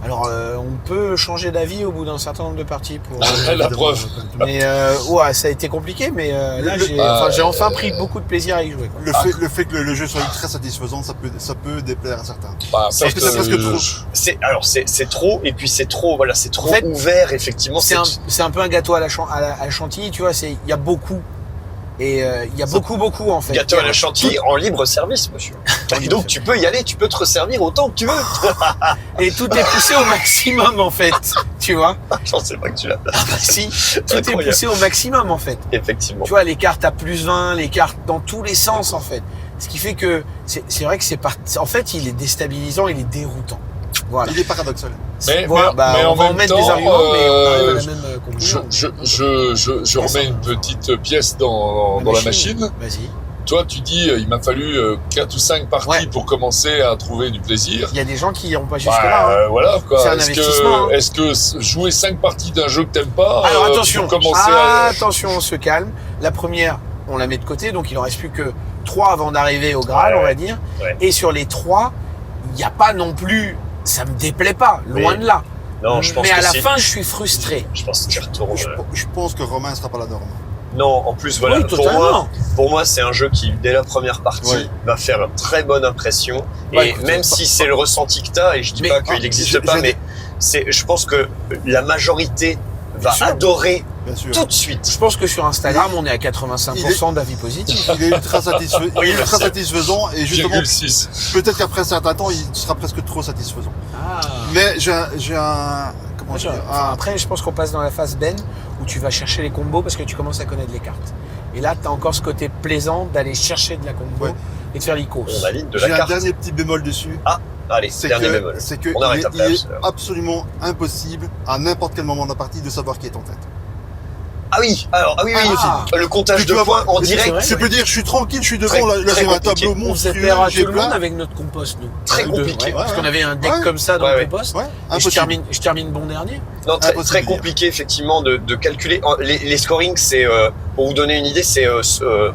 B: Alors, on peut changer d'avis au bout d'un certain nombre de parties pour.
D: La preuve.
B: Mais ouais, ça a été compliqué, mais là j'ai enfin pris beaucoup de plaisir à y jouer. Quoi.
C: Le fait que le jeu soit très satisfaisant, ça peut déplaire à certains.
D: Parce
C: que c'est presque trop.
A: C'est trop, et puis c'est trop, voilà, c'est trop
B: En fait,
A: ouvert, effectivement.
B: C'est un peu un gâteau à la chantilly, tu vois. Il y a beaucoup. Et il y a beaucoup en fait.
A: Gâteau à la chantilly en libre service, monsieur. Et donc tu peux y aller, tu peux te resservir autant que tu veux.
B: Et tout est poussé au maximum en fait, tu vois.
A: Je sais pas que tu l'as.
B: Ah bah si, tout est
A: Incroyable.
B: poussé au maximum en fait.
A: Effectivement.
B: Tu vois, les cartes à plus 20, les cartes dans tous les sens en fait. Ce qui fait que c'est vrai que en fait, il est déstabilisant, il est déroutant. Voilà.
C: Il est paradoxal.
D: Mais
B: Voilà,
D: en
B: on va en
D: même
B: mettre
D: temps,
B: des arguments, mais on arrive à la même
D: je,
B: conclusion.
D: je remets une petite pièce dans la machine.
B: Vas-y.
D: Toi, tu dis, il m'a fallu 4 ou 5 parties
B: Ouais.
D: pour commencer à trouver du plaisir.
B: Il y a des gens qui n'iront pas jusque-là. Hein.
D: Voilà, quoi.
B: C'est un investissement, hein.
D: Est-ce que jouer 5 parties d'un jeu que t'aimes pas,
B: Alors attention,
D: pour commencer à...
B: attention, on se calme. La première, on la met de côté, donc il en reste plus que 3 avant d'arriver au Graal,
A: Ouais,
B: on va dire.
A: ouais.
B: Et sur les 3, il n'y a pas non plus, ça me déplaît pas, loin
A: Mais-
B: de là.
A: Non, je pense
B: Mais
A: que
B: à la
A: si.
B: fin, je suis frustré.
A: Je pense que tu y retournes.
C: Je pense que Romain ne sera pas la norme.
A: Non, en plus, voilà,
B: Oui, totalement.
A: pour moi, c'est un jeu qui, dès la première partie,
C: Ouais.
A: va faire une très bonne impression.
B: Ouais,
A: Et
B: écoute,
A: même si c'est le ressenti que t'as, et je dis
B: Mais-
A: pas qu'il n'existe pas, mais je pense que la majorité va
B: Bien sûr.
A: adorer
C: Bien sûr.
A: tout de suite.
B: Je pense que sur Instagram, on est à 85% d'avis positifs.
C: Il est ultra satisfaisant,
A: Oui, je sais.
C: satisfaisant et justement,
D: 0,6.
C: peut-être qu'après un certain temps, il sera presque trop satisfaisant.
B: Ah.
C: Mais j'ai un comment dire,
B: Après, je pense qu'on passe dans la phase Ben où tu vas chercher les combos parce que tu commences à connaître les cartes. Et là, tu as encore ce côté plaisant d'aller chercher de la combo
C: Ouais.
B: et de faire l'icos.
A: On valide de
C: j'ai
A: la
C: un
A: carte.
C: dernier petit bémol dessus.
A: Allez,
C: C'est
A: dernier bémol.
C: que
A: On arrête après,
C: il
A: parce
C: est
A: que-
C: absolument impossible à n'importe quel moment de la partie de savoir qui est en tête.
A: Ah oui,
B: Ah.
A: le comptage
C: Tu
A: de
C: peux
A: points
C: avoir-
A: en
C: mais c'est
A: direct.
B: vrai.
C: Tu peux dire, je suis tranquille, je suis devant, là
A: Très
C: j'ai un
A: compliqué.
C: tableau
B: On faisait
C: monstrueux,
B: peur à
C: j'ai
B: tout le monde
C: plein.
B: avec notre compost, nous.
A: Très
B: Nous deux.
A: compliqué.
B: Parce
C: Ouais,
B: qu'on avait un deck
C: ouais.
B: comme ça dans
A: Ouais,
B: le
A: ouais.
B: compost.
C: Ouais,
B: Et je
C: impossible.
B: termine bon dernier.
A: Non, très,
C: Impossible
A: très
C: de dire.
A: compliqué effectivement de calculer. Les scorings, c'est pour vous donner une idée, c'est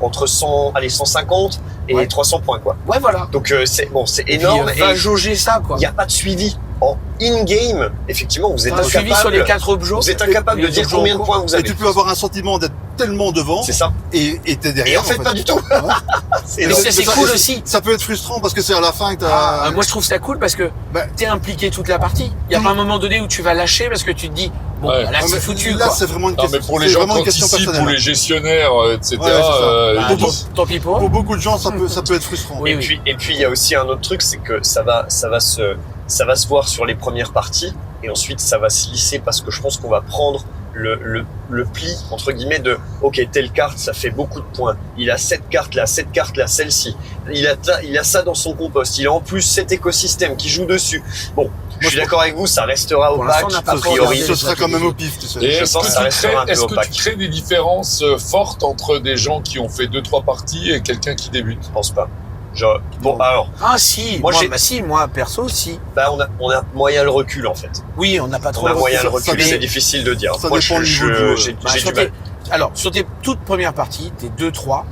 A: entre 150 et
B: Ouais.
A: 300 points quoi.
B: Ouais, voilà.
A: Donc c'est
B: Et
A: énorme
B: puis, va
A: et
B: jauger ça, quoi.
A: il n'y a pas de suivi en in-game. Effectivement, vous êtes
B: T'as un suivi sur les
A: incapable.
B: 4 objets.
A: Vous êtes incapable de dire combien de points vous
C: Et
A: avez.
C: tu peux avoir un sentiment d'être tellement devant
A: C'est ça.
C: et t'es derrière.
A: Et en fait, pas du tout.
B: Mais ça, c'est cool aussi.
C: Ça peut être frustrant parce que c'est à la fin que t'as.
B: Moi, je trouve ça cool parce que t'es impliqué toute la partie. Il y a pas un moment donné où tu vas lâcher parce que tu te dis, bon,
D: Ouais.
B: là,
C: Ouais,
B: c'est
C: mais
B: foutu,
C: là,
B: quoi.
C: c'est vraiment une
D: Non,
C: question.
D: mais pour les
C: c'est
D: gens
C: vraiment
D: qui
C: une question
D: anticipent,
C: personnelle.
D: pour les gestionnaires, etc.
C: Ouais, c'est ça.
B: Bah, tant pis pour eux.
C: Pour beaucoup de gens, ça peut être frustrant.
B: Oui,
A: Et puis il y a aussi un autre truc, c'est que ça va se voir sur les premières parties et ensuite ça va se lisser parce que je pense qu'on va prendre le pli entre guillemets de ok, telle carte ça fait beaucoup de points, il a cette carte là, celle-ci, il a ça dans son compost, il a en plus cet écosystème qui joue dessus. Bon, je suis d'accord avec vous, ça restera
B: Pour
A: opaque
B: l'instant, on n'a pas
A: a
B: trop
A: priori.
B: regardé
C: Ce sera quand même au pif, tu sais.
D: Et
A: Je
D: est-ce
A: pense
D: que,
A: que ça restera un peu opaque.
D: tu crées des différences fortes entre des gens qui ont fait 2-3 parties et quelqu'un qui débute?
A: Je pense pas. Bon, alors,
B: Ah si,
A: Moi,
B: moi perso, si.
A: on a moyen le recul en fait.
B: Oui, on n'a pas trop
A: On a
B: de
A: moyen le
B: recul.
A: recul,
C: ça
A: c'est
C: dépend-
A: difficile de dire.
C: ça
A: Moi,
C: dépend du niveau de joueur.
A: j'ai
B: Bah,
A: du
B: sur
A: mal.
B: sur tes toutes premières parties, tes 2-3,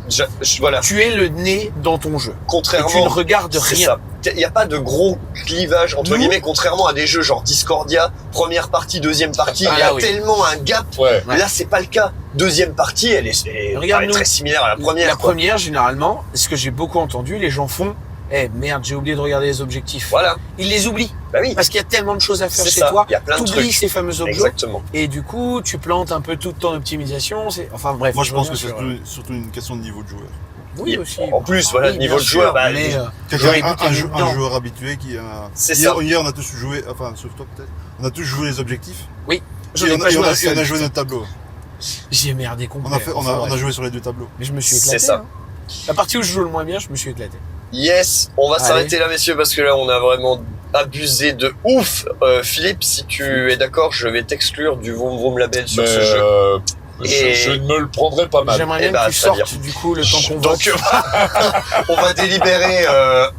A: Voilà.
B: tu es le nez dans ton jeu. Et
A: Contrairement,
B: tu ne regardes
A: c'est
B: rien.
A: ça. Il n'y a pas de gros clivage entre
B: Nous-
A: guillemets, contrairement à des jeux genre Discordia, première partie, deuxième partie,
B: Ah,
A: il y a
B: là, oui.
A: tellement un gap.
D: Ouais.
B: Ouais.
A: Là, c'est pas le cas. Deuxième partie, elle est
B: Regarde-nous.
A: très similaire à la première.
B: La
A: quoi.
B: première, généralement, ce que j'ai beaucoup entendu, les gens font, merde, j'ai oublié de regarder les objectifs.
A: Voilà.
B: Ils les oublient.
A: Bah oui.
B: Parce qu'il y a tellement de choses à faire
A: C'est
B: chez
A: ça.
B: toi.
A: Il y a plein de
B: T'oublies
A: trucs.
B: ces fameux objets.
A: Exactement.
B: Et du coup, tu plantes un peu toute ton optimisation. Enfin bref.
C: Moi, je pense que
B: reviens
C: c'est
B: sur,
C: surtout une question de niveau de joueur.
B: Oui, aussi.
A: En plus, voilà,
B: Oui,
A: niveau
B: bien
A: de joueur,
B: sûr,
A: bah,
B: mais,
C: Quelqu'un,
B: j'aurais buté
C: un
B: dedans.
C: joueur habitué qui a.
A: C'est
C: hier,
A: ça.
C: hier, on a tous joué, enfin, sauf toi peut-être, on a tous joué les objectifs.
B: J'en
C: Et
B: ai
C: on
B: pas
C: a, et
B: joué
C: on a-
B: un
C: et on a
B: seul.
C: joué notre tableau.
B: J'ai merdé complet.
C: On a, fait, on, a,
B: Enfin,
C: on a
B: bref.
C: joué sur les deux tableaux.
B: Mais je me suis
A: C'est
B: éclaté.
A: ça.
B: Hein. La partie où je joue le moins bien, je me suis éclaté.
A: Yes, on va
B: Allez.
A: s'arrêter là, messieurs, parce que là, on a vraiment abusé de ouf. Philippe, si tu es d'accord, je vais t'exclure du Vroom Vroom Label sur
D: Mais,
A: ce jeu. Et-
D: je ne me le prendrai pas mal.
B: J'aimerais
A: Eh
B: bien
A: bah,
B: que tu
A: très bien.
B: sortes du coup le temps qu'on vote.
A: Donc, on va délibérer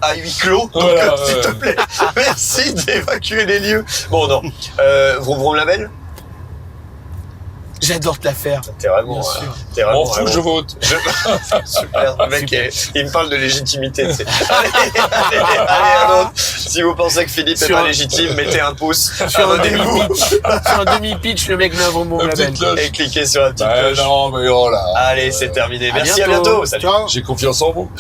A: à huis clos. Donc,
D: Voilà,
A: s'il te plaît, merci d'évacuer les lieux. Bon, non. Vroom Vroom Label,
B: J'adore te la faire.
A: t'es vraiment...
B: Bien sûr.
A: T'es vraiment,
D: M'en fous, je vote.
A: Super, le mec,
B: Super.
A: il me parle de légitimité. Tu sais. Allez, un autre. Si vous pensez que Philippe est
B: Sur
A: pas
B: un-
A: légitime, mettez un pouce,
B: Sur un
A: abonnez-vous
B: demi-pitch, sur un demi-pitch, le mec met un bonbon
D: Une
B: label.
D: petite cloche.
A: et cliquez sur la petite
D: Bah,
A: cloche.
D: non, mais oh là.
A: Allez, c'est terminé.
B: À
A: Merci, à
B: bientôt.
A: bientôt. Salut.
C: Ciao!
D: J'ai confiance en vous.